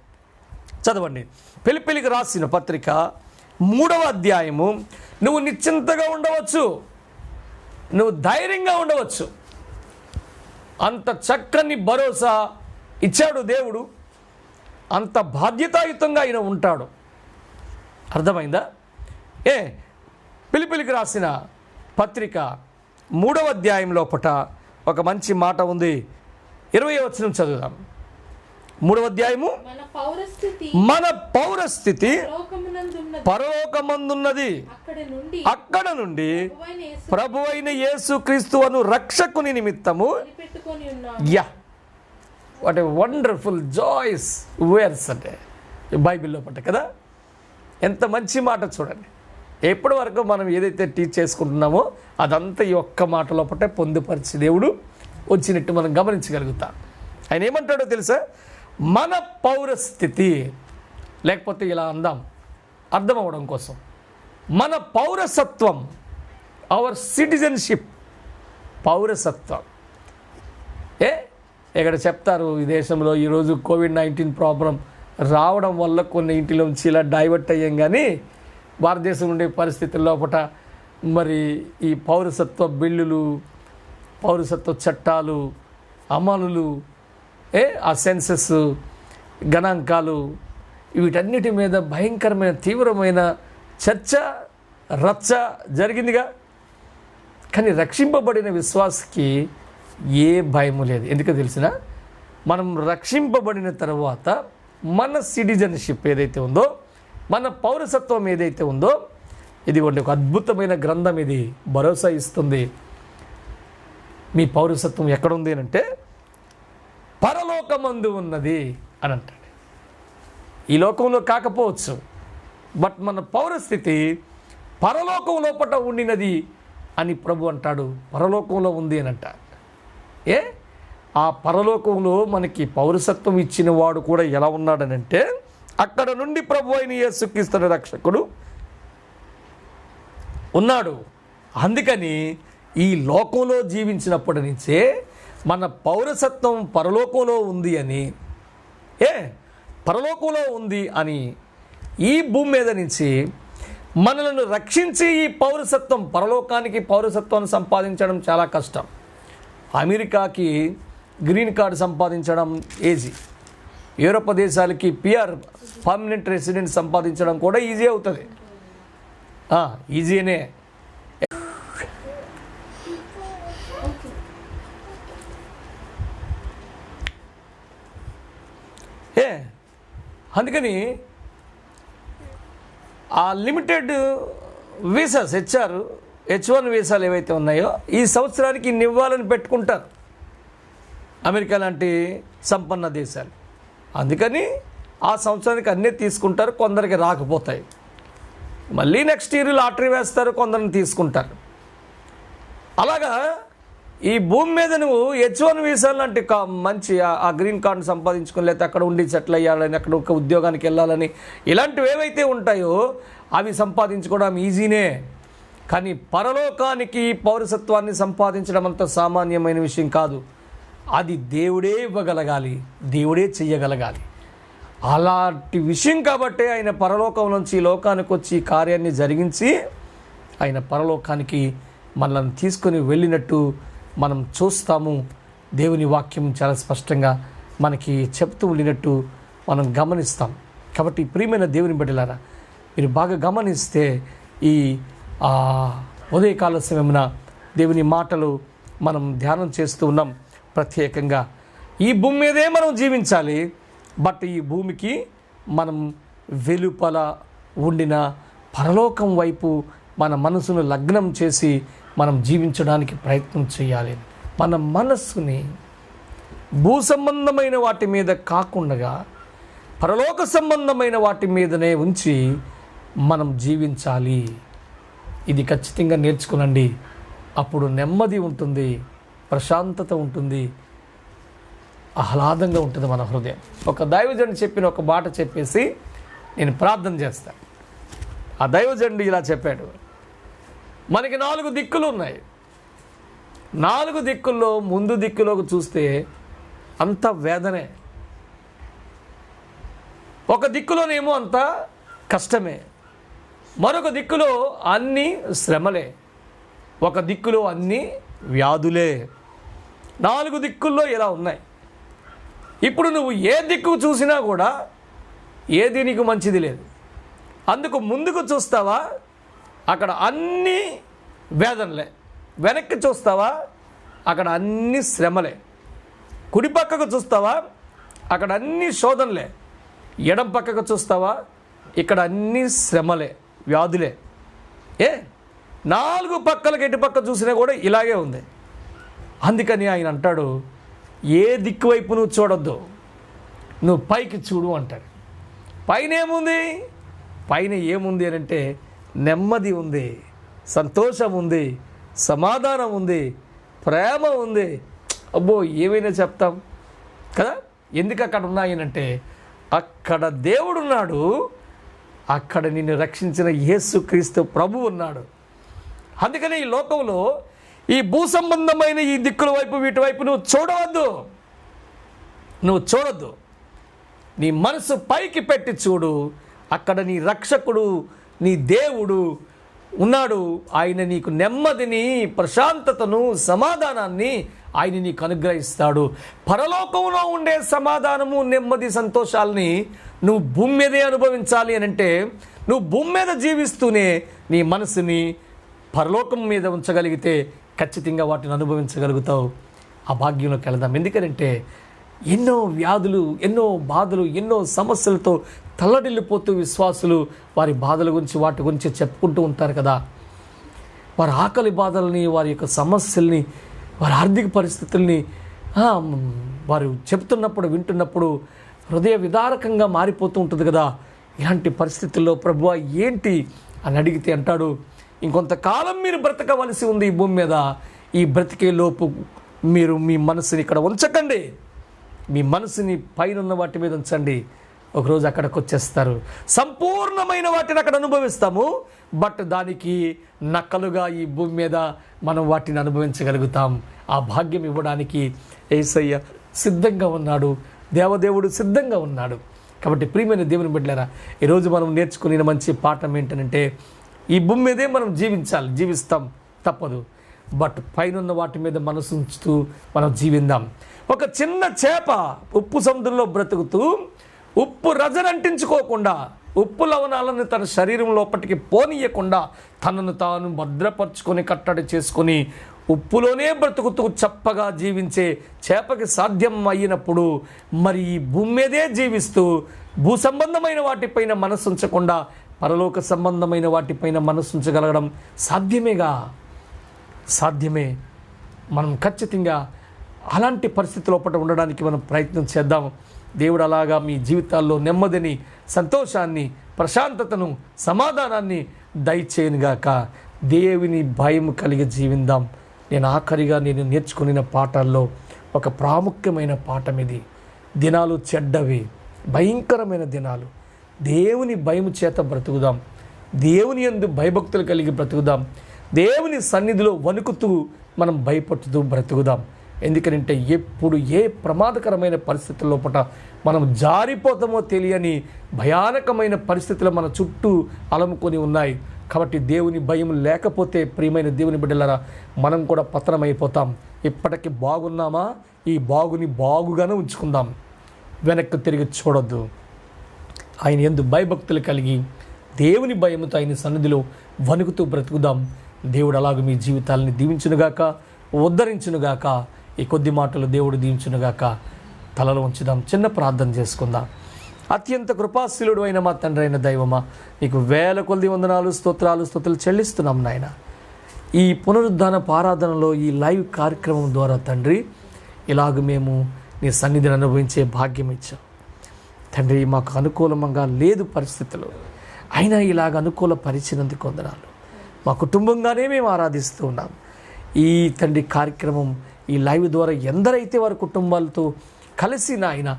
చదవండి. ఫిలిప్పీలకు రాసిన పత్రిక 3వ అధ్యాయము. నువ్వు నిశ్చింతగా ఉండవచ్చు, నువ్వు ధైర్యంగా ఉండవచ్చు. అంత చక్కని భరోసా ఇచ్చాడు దేవుడు, అంత బాధ్యతాయుతంగా ఆయన ఉంటాడు. అర్థమైందా? ఫిలిప్పీలకు రాసిన పత్రిక 3వ అధ్యాయం లోపట ఒక మంచి మాట ఉంది. 20వ వచనం చదువుదాం. 3వ అధ్యాయము మన పౌరస్థితి పరలోకమందున్నది, అక్కడ నుండి ప్రభువైన యేసుక్రీస్తు అను రక్షకుని నిమిత్తము what a wonderful joys wares అంటే బైబిల్లో పట్ట కదా. ఎంత మంచి మాట చూడండి. ఎప్పటి వరకు మనం ఏదైతే టీచ్ చేసుకుంటున్నామో అదంతా ఈ ఒక్క మాట లోపల పొందుపరిచి దేవుడు వచ్చినట్టు మనం గమనించగలుగుతాం. ఆయన ఏమంటాడో తెలుసా? మన పౌరస్థితి, లేకపోతే ఇలా అందాం అర్థం అవ్వడం కోసం, మన పౌరసత్వం, అవర్ సిటిజన్షిప్, పౌరసత్వం. ఇక్కడ చెప్తారు ఈ దేశంలో ఈరోజు కోవిడ్-19 ప్రాబ్లం రావడం వల్ల కొన్ని ఇంటిలోంచి ఇలా డైవర్ట్ అయ్యాం, కానీ భారతదేశం ఉండే పరిస్థితుల లోపల మరి ఈ పౌరసత్వ బిల్లులు, పౌరసత్వ చట్టాలు, అమలులు, ఆ సెన్సస్ గణాంకాలు, వీటన్నిటి మీద భయంకరమైన తీవ్రమైన చర్చ రచ్చ జరిగిందిగా. కానీ రక్షింపబడిన విశ్వాసకి ఏ భయము లేదు. ఎందుకో తెలిసిన, మనం రక్షింపబడిన తర్వాత మన సిటిజన్షిప్ ఏదైతే ఉందో, మన పౌరసత్వం ఏదైతే ఉందో, ఇది ఒక అద్భుతమైన గ్రంథం. ఇది భరోసా ఇస్తుంది. మీ పౌరసత్వం ఎక్కడుంది అని అంటే పరలోకమందు ఉన్నది అని అంటాడు. ఈ లోకంలో కాకపోవచ్చు, బట్ మన పౌరస్థితి పరలోకం లోపట ఉండినది అని ప్రభు అంటాడు. పరలోకంలో ఉంది అని అంటాడు. ఆ పరలోకంలో మనకి పౌరసత్వం ఇచ్చిన వాడు కూడా ఎలా ఉన్నాడనంటే, అక్కడ నుండి ప్రభు అయిన యేసుక్రీస్తు రక్షకుడు ఉన్నాడు. అందుకని ఈ లోకంలో జీవించినప్పటి నుంచే మన పౌరసత్వం పరలోకంలో ఉంది అని, పరలోకంలో ఉంది అని ఈ భూమి మీద నుంచి మనలను రక్షించి ఈ పౌరసత్వం, పరలోకానికి పౌరసత్వాన్ని సంపాదించడం చాలా కష్టం. అమెరికాకి గ్రీన్ కార్డు సంపాదించడం ఈజీ, యూరోప్ దేశాలకి పిఆర్ పర్మనెంట్ రెసిడెంట్ సంపాదించడం కూడా ఈజీ అవుతుంది. ఈజీనే. అందుకని ఆ లిమిటెడ్ వీసాస్ H1 వీసాలు ఏవైతే ఉన్నాయో ఈ సంవత్సరానికి ఇన్ని ఇవ్వాలని పెట్టుకుంటారు అమెరికా లాంటి సంపన్న దేశాలు. అందుకని ఆ సంవత్సరానికి అన్నీ తీసుకుంటారు, కొందరికి రాకపోతాయి. మళ్ళీ నెక్స్ట్ ఇయర్ లాటరీ వేస్తారు, కొందరిని తీసుకుంటారు. అలాగా ఈ భూమి మీద నువ్వు H1 వీసాలు లాంటి మంచి ఆ గ్రీన్ కార్డు సంపాదించుకుని, లేకపోతే అక్కడ ఉండి సెటిల్ అయ్యాలని, అక్కడ ఒక ఉద్యోగానికి వెళ్ళాలని, ఇలాంటివి ఏవైతే ఉంటాయో అవి సంపాదించుకోవడం ఈజీనే. కానీ పరలోకానికి పౌరసత్వాన్ని సంపాదించడం అంత సామాన్యమైన విషయం కాదు. అది దేవుడే ఇవ్వగలగాలి, దేవుడే చెయ్యగలగాలి. అలాంటి విషయం కాబట్టే ఆయన పరలోకం నుంచి లోకానికి వచ్చి కార్యాన్ని జరిగించి ఆయన పరలోకానికి మనల్ని తీసుకొని వెళ్ళినట్టు మనం చూస్తాము. దేవుని వాక్యం చాలా స్పష్టంగా మనకి చెప్తూ ఉండినట్టు మనం గమనిస్తాం. కాబట్టి ప్రియమైన దేవుని బిడ్డలారా, మీరు బాగా గమనిస్తే ఈ ఉదయకాల సమయమున దేవుని మాటలు మనం ధ్యానం చేస్తూ ఉన్నాం. ప్రత్యేకంగా ఈ భూమి మీదే మనం జీవించాలి, బట్ ఈ భూమికి మనం వెలుపల ఉండిన పరలోకం వైపు మన మనసును లగ్నం చేసి మనం జీవించడానికి ప్రయత్నం చేయాలి. మన మనస్సుని భూ సంబంధమైన వాటి మీద కాకుండా పరలోక సంబంధమైన వాటి మీదనే ఉంచి మనం జీవించాలి. ఇది ఖచ్చితంగా నేర్చుకునండి. అప్పుడు నెమ్మది ఉంటుంది, ప్రశాంతత ఉంటుంది, ఆహ్లాదంగా ఉంటుంది మన హృదయం. ఒక దైవజనుడు చెప్పిన ఒక మాట చెప్పేసి నేను ప్రార్థన చేస్తాను. ఆ దైవజనుడు ఇలా చెప్పాడు, మనకి 4 దిక్కులు ఉన్నాయి. 4 దిక్కుల్లో ముందు దిక్కులోకి చూస్తే అంత వేదనే, ఒక దిక్కులోనేమో అంత కష్టమే, మరొక దిక్కులో అన్ని శ్రమలే, ఒక దిక్కులో అన్ని వ్యాధులే. 4 దిక్కుల్లో ఇలా ఉన్నాయి. ఇప్పుడు నువ్వు ఏ దిక్కు చూసినా కూడా ఏది నీకు మంచిది లేదు. అందుకు ముందుకు చూస్తావా, అక్కడ అన్ని వేదనలే. వెనక్కి చూస్తావా, అక్కడ అన్ని శ్రమలే. కుడి పక్కకు చూస్తావా, అక్కడ అన్ని శోధనలే. ఎడం పక్కకు చూస్తావా, ఇక్కడ అన్ని శ్రమలే, వ్యాధులే. 4 పక్కలకు ఎటు పక్క చూసినా కూడా ఇలాగే ఉంది. అందుకని ఆయన అంటాడు, ఏ దిక్కు వైపు నువ్వు చూడొద్దు, నువ్వు పైకి చూడు అంటాడు. పైన ఏముంది? పైన ఏముంది అని అంటే నెమ్మది ఉంది, సంతోషం ఉంది, సమాధానం ఉంది, ప్రేమ ఉంది. అబ్బో ఏమైనా చెప్తాం కదా. ఎందుకు అక్కడ ఉన్నాయనంటే అక్కడ దేవుడున్నాడు, అక్కడ నిన్ను రక్షించిన యేసుక్రీస్తు ప్రభు ఉన్నాడు. అందుకని ఈ లోకంలో ఈ భూ సంబంధమైన ఈ దిక్కుల వైపు వీటి వైపు నువ్వు చూడొద్దు. నీ మనసు పైకి పెట్టి చూడు. అక్కడ నీ రక్షకుడు, నీ దేవుడు ఉన్నాడు. ఆయన నీకు నెమ్మదిని, ప్రశాంతతను, సమాధానాన్ని ఆయన నీకు అనుగ్రహిస్తాడు. పరలోకంలో ఉండే సమాధానము, నెమ్మది, సంతోషాలని నువ్వు భూమి మీదే అనుభవించాలి అని అంటే నువ్వు భూమి మీద జీవిస్తూనే నీ మనసుని పరలోకం మీద ఉంచగలిగితే ఖచ్చితంగా వాటిని అనుభవించగలుగుతావు. ఆ భాగ్యంలోకి వెళదాం. ఎందుకంటే ఎన్నో వ్యాధులు, ఎన్నో బాధలు, ఎన్నో సమస్యలతో తల్లడిల్లిపోతూ విశ్వాసులు వారి బాధల గురించి, వాటి గురించి చెప్పుకుంటూ ఉంటారు కదా. వారి ఆకలి బాధల్ని, వారి యొక్క సమస్యల్ని, వారి ఆర్థిక పరిస్థితుల్ని వారు చెప్తున్నప్పుడు, వింటున్నప్పుడు హృదయ విదారకంగా మారిపోతూ ఉంటుంది కదా. ఇలాంటి పరిస్థితుల్లో ప్రభువా ఏంటి అని అడిగితే అంటాడు, ఇంకొంతకాలం మీరు బ్రతకవలసి ఉంది ఈ భూమి మీద. ఈ బ్రతికే లోపు మీరు మీ మనసుని ఇక్కడ ఉంచకండి, మీ మనసుని పైన ఉన్న వాటి మీద ఉంచండి. ఒకరోజు అక్కడికి వచ్చేస్తారు. సంపూర్ణమైన వాటిని అక్కడ అనుభవిస్తాము. బట్ దానికి నక్కలుగా ఈ భూమి మీద మనం వాటిని అనుభవించగలుగుతాం. ఆ భాగ్యం ఇవ్వడానికి యేసయ్య సిద్ధంగా ఉన్నాడు, దేవదేవుడు సిద్ధంగా ఉన్నాడు. కాబట్టి ప్రియమైన దేవుని బిడ్డలారా, ఈరోజు మనం నేర్చుకునే మంచి పాఠం ఏంటంటే ఈ భూమి మీదే మనం జీవిస్తాం, తప్పదు. బట్ పైన వాటి మీద మనసు ఉంచుతూ మనం జీవిద్దాం. ఒక చిన్న చేప ఉప్పు సముద్రంలో బ్రతుకుతూ ఉప్పు రజనంటించుకోకుండా, ఉప్పు లవణాలను తన శరీరం లోపటికి పోనీయకుండా తనను తాను భద్రపరుచుకొని కట్టడి చేసుకొని ఉప్పులోనే బ్రతుకుతూ చప్పగా జీవించే చేపకి సాధ్యం అయినప్పుడు మరి ఈ భూమి మీదే జీవిస్తూ భూ సంబంధమైన వాటిపైన మనసు ఉంచకుండా పరలోక సంబంధమైన వాటిపైన మనసు ఉంచగలగడం సాధ్యమే. మనం ఖచ్చితంగా అలాంటి పరిస్థితి లోపల ఉండడానికి మనం ప్రయత్నం చేద్దాం. దేవుడు అలాగా మీ జీవితాల్లో నెమ్మదిని, సంతోషాన్ని, ప్రశాంతతను, సమాధానాన్ని దయచేయనుగాక. దేవుని భయం కలిగి జీవిద్దాం. నేను నేర్చుకున్న పాఠాల్లో ఒక ప్రాముఖ్యమైన పాఠం ఇది. దినాలు చెడ్డవి, భయంకరమైన దినాలు. దేవుని భయము చేత బ్రతుకుదాం. దేవుని యందు భయభక్తులు కలిగి బ్రతుకుదాం. దేవుని సన్నిధిలో వణుకుతూ మనం భయపడుతూ బ్రతుకుదాం. ఎందుకంటే ఎప్పుడు ఏ ప్రమాదకరమైన పరిస్థితుల లోపల మనం జారిపోతామో తెలియని భయానకమైన పరిస్థితులు మన చుట్టూ అలముకొని ఉన్నాయి. కాబట్టి దేవుని భయం లేకపోతే ప్రియమైన దేవుని బిడ్డలారా మనం కూడా పతనమైపోతాం. ఇప్పటికి బాగున్నామా? ఈ బాగుని బాగుగానే ఉంచుకుందాం. వెనక్కి తిరిగి చూడొద్దు. ఆయన యందు భయభక్తులు కలిగి దేవుని భయముతో ఆయన సన్నిధిలో వణుకుతూ బ్రతుకుదాం. దేవుడు అలాగ మీ జీవితాలని దీవించునుగాక, ఉద్ధరించునుగాక. ఈ కొద్ది మాటలు దేవుడు దీవించునుగాక. తలలో ఉంచుదాం. చిన్న ప్రార్థన చేసుకుందాం. అత్యంత కృపాశీలుడు అయిన మా తండ్రి అయిన దైవమా, నీకు వేల కొద్ది వందనాలు, స్తుతులు చెల్లిస్తున్నాం నాయన. ఈ పునరుద్ధాన ఆరాధనలో ఈ లైవ్ కార్యక్రమం ద్వారా తండ్రి ఇలాగ మేము నీ సన్నిధిని అనుభవించే భాగ్యం ఇచ్చాం తండ్రి. మాకు అనుకూలంగా లేదు పరిస్థితులు, అయినా ఇలాగ అనుకూలపరిచినందుకు వందనాలు. మా కుటుంబంగానే మేము ఆరాధిస్తూ ఉన్నాం. ఈ తండ్రి కార్యక్రమం, ఈ లైవ్ ద్వారా ఎందరైతే వారి కుటుంబాలతో కలిసి నాయన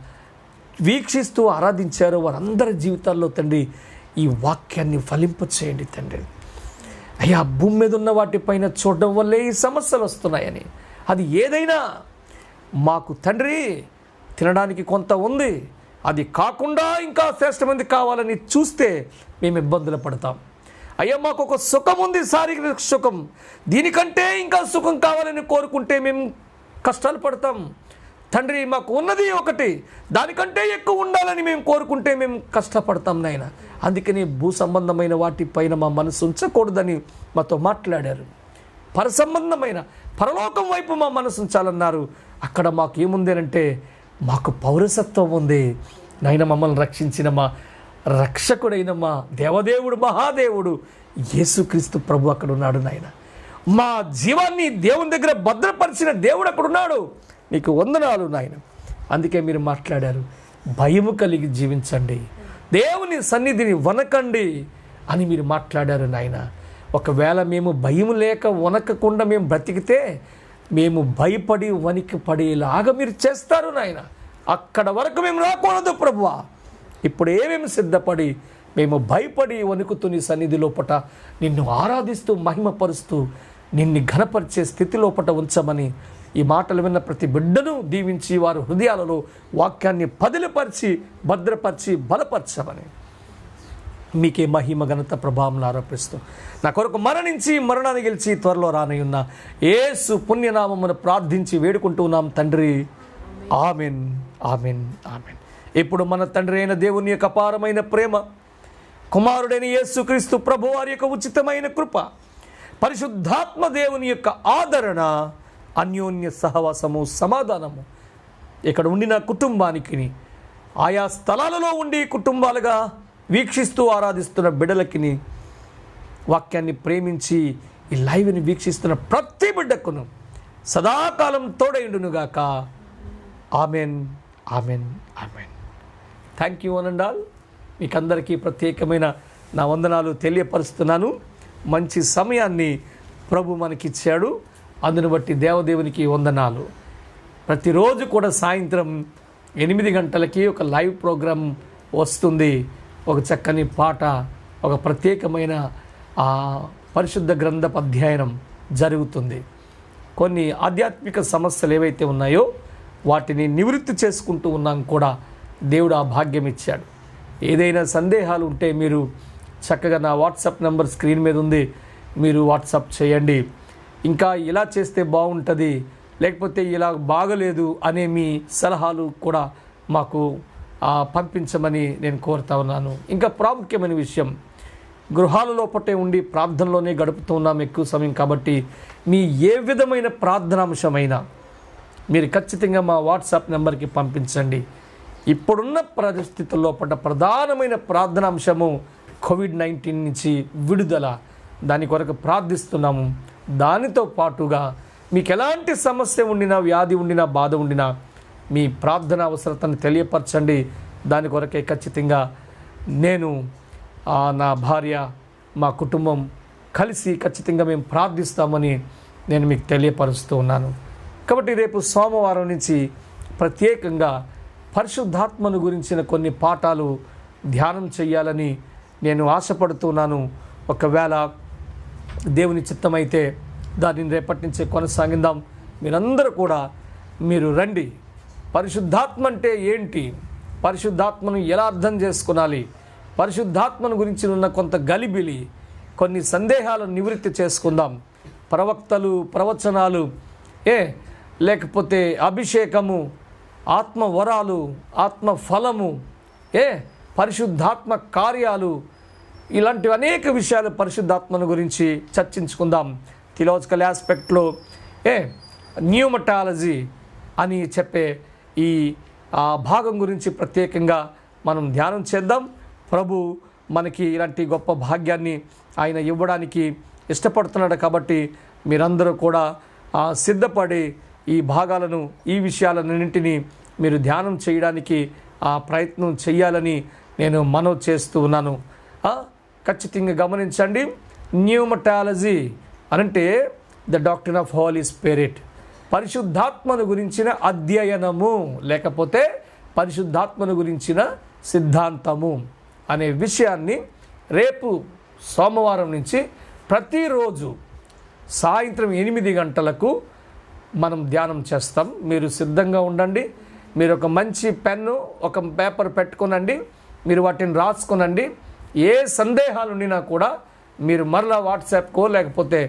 వీక్షిస్తూ ఆరాధించారో వారందరి జీవితాల్లో తండ్రి ఈ వాక్యాన్ని ఫలింపచేయండి తండ్రి. అయ్యా, భూమి మీద ఉన్న వాటిపైన చూడడం వల్లే ఈ సమస్యలు వస్తున్నాయని, అది ఏదైనా మాకు తండ్రి తినడానికి కొంత ఉంది, అది కాకుండా ఇంకా శ్రేష్టమంది కావాలని చూస్తే మేము ఇబ్బందులు పడతాం. అయ్యా, మాకు ఒక సుఖం ఉంది, శారీరక సుఖం, దీనికంటే ఇంకా సుఖం కావాలని కోరుకుంటే మేము కష్టాలు పడతాం తండ్రి. మాకు ఉన్నది ఒకటి, దానికంటే ఎక్కువ ఉండాలని మేము కోరుకుంటే మేము కష్టపడతాం నాయన. అందుకని భూ సంబంధమైన వాటిపైన మా మనసు ఉంచకూడదని మాతో మాట్లాడారు. పరసంబంధమైన పరలోకం వైపు మా మనసు ఉంచాలన్నారు. అక్కడ మాకు ఏముంది అంటే మాకు పౌరసత్వం ఉంది నాయన. మమ్మల్ని రక్షించిన మా రక్షకుడైన మా దేవదేవుడు, మహాదేవుడు యేసుక్రీస్తు ప్రభు అక్కడ ఉన్నాడు నాయన. మా జీవాన్ని దేవుని దగ్గర భద్రపరిచిన దేవుడు అక్కడ ఉన్నాడు. నీకు వందనాలు నాయన. అందుకే మీరు మాట్లాడారు, భయము కలిగి జీవించండి, దేవుని సన్నిధిని వనకండి అని మీరు మాట్లాడారు నాయన. ఒకవేళ మేము భయం లేక వనకకుండా మేము బ్రతికితే మేము భయపడి వణికి పడేలాగా మీరు చేస్తారు నాయన. అక్కడ వరకు మేము రాకూడదు ప్రభువా. ఇప్పుడే మేము సిద్ధపడి మేము భయపడి వణుకుతూ నీ సన్నిధి లోపట నిన్ను ఆరాధిస్తూ మహిమపరుస్తూ నిన్ను ఘనపరిచే స్థితి లోపట ఉంచమని ఈ మాటలు విన్న ప్రతి బిడ్డను దీవించి వారి హృదయాలలో వాక్యాన్ని పదిలపరిచి భద్రపరిచి బలపరచమని మీకే మహిమ ఘనత ప్రభావం ఆరోపిస్తూ నా కొరకు మరణించి మరణాన్ని గెలిచి త్వరలో రానయ్యున్న యేసు పుణ్యనామమును ప్రార్థించి వేడుకుంటున్నాం తండ్రి. Amen, amen, amen. ఇప్పుడు మన తండ్రి అయిన దేవుని యొక్క అపారమైన ప్రేమ, కుమారుడైన యేసుక్రీస్తు ప్రభు వారి యొక్క ఉచితమైన కృప, పరిశుద్ధాత్మ దేవుని యొక్క ఆదరణ, అన్యోన్య సహవాసము, సమాధానము ఇక్కడ ఉండిన కుటుంబానికి, ఆయా స్థలాలలో ఉండి కుటుంబాలుగా వీక్షిస్తూ ఆరాధిస్తున్న బిడ్డలకి, వాక్యాన్ని ప్రేమించి ఈ లైవ్ని వీక్షిస్తున్న ప్రతి బిడ్డకును సదాకాలం తోడైండునుగాక. Amen, amen, amen. Thank you one and all. మీకందరికీ ప్రత్యేకమైన నా వందనాలు తెలియపరుస్తున్నాను. మంచి సమయాన్ని ప్రభు మనకిచ్చాడు, అందును బట్టి దేవదేవునికి వందనాలు. ప్రతిరోజు కూడా సాయంత్రం 8 గంటలకి ఒక లైవ్ ప్రోగ్రాం వస్తుంది. ఒక చక్కని పాట, ఒక ప్రత్యేకమైన పరిశుద్ధ గ్రంథపు అధ్యయనం జరుగుతుంది. కొన్ని ఆధ్యాత్మిక సమస్యలు ఏవైతే ఉన్నాయో వాటిని నివృత్తి చేసుకుంటూ ఉన్నాం కూడా. దేవుడు ఆ భాగ్యం ఇచ్చాడు. ఏదైనా సందేహాలు ఉంటే మీరు చక్కగా నా వాట్సాప్ నెంబర్ స్క్రీన్ మీద ఉంది, మీరు వాట్సాప్ చేయండి. ఇంకా ఇలా చేస్తే బాగుంటుంది, లేకపోతే ఇలా బాగలేదు అనే మీ సలహాలు కూడా మాకు పంపించమని నేను కోరుతా ఉన్నాను. ఇంకా ప్రాముఖ్యమైన విషయం, గృహాలలో పట్టే ఉండి ప్రార్థనలోనే గడుపుతూ ఉన్నాం ఎక్కువ సమయం. కాబట్టి మీ ఏ విధమైన ప్రార్థనాంశమైనా మీరు ఖచ్చితంగా మా వాట్సాప్ నెంబర్కి పంపించండి. ఇప్పుడున్న పరిస్థితుల్లో పట్ట ప్రధానమైన ప్రార్థనాంశము కోవిడ్-19 నుంచి విడుదల. దాని కొరకు ప్రార్థిస్తున్నాము. దానితో పాటుగా మీకు ఎలాంటి సమస్య ఉండినా, వ్యాధి ఉండినా, బాధ ఉండినా మీ ప్రార్థన అవసరతను తెలియపరచండి. దాని కొరకే ఖచ్చితంగా నేను, నా భార్య, మా కుటుంబం కలిసి ఖచ్చితంగా మేము ప్రార్థిస్తామని నేను మీకు తెలియపరుస్తూ ఉన్నాను. కాబట్టి రేపు సోమవారం నుంచి ప్రత్యేకంగా పరిశుద్ధాత్మను గురించిన కొన్ని పాఠాలు ధ్యానం చేయాలని నేను ఆశపడుతున్నాను. ఒకవేళ దేవుని చిత్తమైతే దానిని రేపటి నుంచే కొనసాగిద్దాం. మీరందరూ కూడా మీరు రండి. పరిశుద్ధాత్మ అంటే ఏంటి, పరిశుద్ధాత్మను ఎలా అర్థం చేసుకోవాలి, పరిశుద్ధాత్మను గురించి ఉన్న కొంత గలిబిలి, కొన్ని సందేహాలను నివృత్తి చేసుకుందాం. ప్రవక్తలు, ప్రవచనాలు, లేకపోతే అభిషేకము, ఆత్మ వరాలు, ఆత్మ ఫలము, పరిశుద్ధాత్మ కార్యాలు, ఇలాంటి అనేక విషయాలు పరిశుద్ధాత్మను గురించి చర్చించుకుందాం. థియలాజికల్ ఆస్పెక్ట్లో న్యూమటాలజీ అని చెప్పే ఈ భాగం గురించి ప్రత్యేకంగా మనం ధ్యానం చేద్దాం. ప్రభు మనకి ఇలాంటి గొప్ప భాగ్యాన్ని ఆయన ఇవ్వడానికి ఇష్టపడుతున్నాడు. కాబట్టి మీరందరూ కూడా సిద్ధపడి ఈ భాగాలను, ఈ విషయాలన్నింటినీ మీరు ధ్యానం చేయడానికి ప్రయత్నం చేయాలని నేను మనవి చేస్తూ ఉన్నాను. ఖచ్చితంగా గమనించండి. న్యూమటాలజీ అనంటే the doctrine of holy spirit, పరిశుద్ధాత్మను గురించిన అధ్యయనము, లేకపోతే పరిశుద్ధాత్మను గురించిన సిద్ధాంతము అనే విషయాన్ని రేపు సోమవారం నుంచి ప్రతిరోజు సాయంత్రం 8 గంటలకు మనం ధ్యానం చేస్తాం. మీరు సిద్ధంగా ఉండండి. మీరు ఒక మంచి పెన్ను, ఒక పేపర్ పెట్టుకోనండి. మీరు వాటిని రాసుకొనండి. ఏ సందేహాలు ఉండినా కూడా మీరు మరలా వాట్సాప్కో లేకపోతే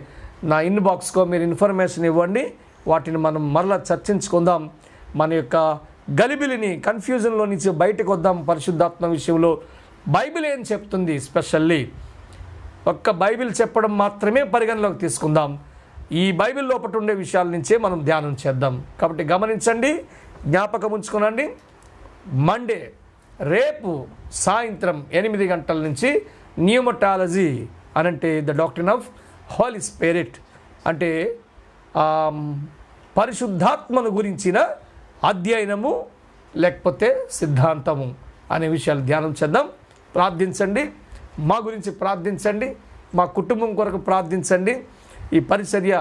నా ఇన్బాక్స్కో మీరు ఇన్ఫర్మేషన్ ఇవ్వండి. వాటిని మనం మరలా చర్చించుకుందాం. మన యొక్క గలిబిలిని, కన్ఫ్యూజన్లో నుంచి బయటకు వద్దాం. పరిశుద్ధాత్మ విషయంలో బైబిల్ ఏం చెప్తుంది, స్పెషల్లీ ఒక్క బైబిల్ చెప్పడం మాత్రమే పరిగణలోకి తీసుకుందాం. ఈ బైబిల్ లోపల ఉండే విషయాల నుంచే మనం ధ్యానం చేద్దాం. కాబట్టి గమనించండి, జ్ఞాపకం ఉంచుకోనండి. మండే రేపు సాయంత్రం 8 గంటల నుంచి న్యూమటాలజీ అనంటే the doctrine of holy spirit అంటే పరిశుద్ధాత్మను గురించిన అధ్యయనము లేకపోతే సిద్ధాంతము అనే విషయాలు ధ్యానం చేద్దాం. ప్రార్థించండి, మా గురించి ప్రార్థించండి, మా కుటుంబం కొరకు ప్రార్థించండి. ఈ పరిచర్య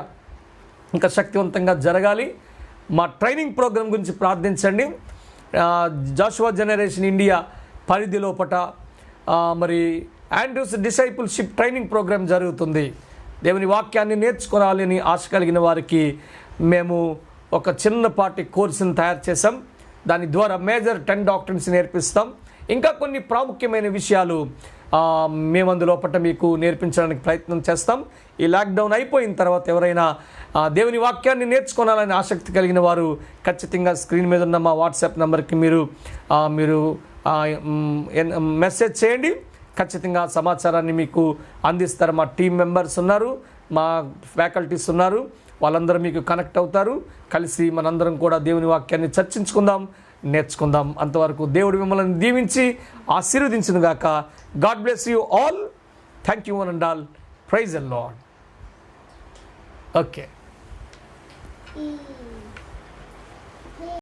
ఇంకా శక్తివంతంగా జరగాలి. మా ట్రైనింగ్ ప్రోగ్రాం గురించి ప్రార్థించండి. జాషువా జనరేషన్ ఇండియా పరిధి లోపట మరి ఆండ్రూస్ డిసైపుల్షిప్ ట్రైనింగ్ ప్రోగ్రాం జరుగుతుంది. దేవుని వాక్యాన్ని నేర్చుకోవాలని ఆశ కలిగిన వారికి మేము ఒక చిన్నపాటి కోర్సును తయారు చేసాం. దాని ద్వారా మేజర్ 10 డాక్టరీన్స్ నేర్పిస్తాం. ఇంకా కొన్ని ప్రాముఖ్యమైన విషయాలు మేము అందులోపట మీకు నేర్పించడానికి ప్రయత్నం చేస్తాం. ఈ లాక్డౌన్ అయిపోయిన తర్వాత ఎవరైనా దేవుని వాక్యాన్ని నేర్చుకోవాలని ఆసక్తి కలిగిన వారు ఖచ్చితంగా స్క్రీన్ మీద ఉన్న మా వాట్సాప్ నెంబర్కి మీరు మెసేజ్ చేయండి. ఖచ్చితంగా సమాచారాన్ని మీకు అందిస్తారు. మా టీం మెంబర్స్ ఉన్నారు, మా ఫ్యాకల్టీస్ ఉన్నారు, వాళ్ళందరూ మీకు కనెక్ట్ అవుతారు. కలిసి మనందరం కూడా దేవుని వాక్యాన్ని చర్చించుకుందాం, నేర్చుకుందాం. అంతవరకు దేవుడు మిమ్మల్ని దీవించి ఆశీర్వదించును గాక. God bless you all. Thank you one and all. Praise the Lord. Okay.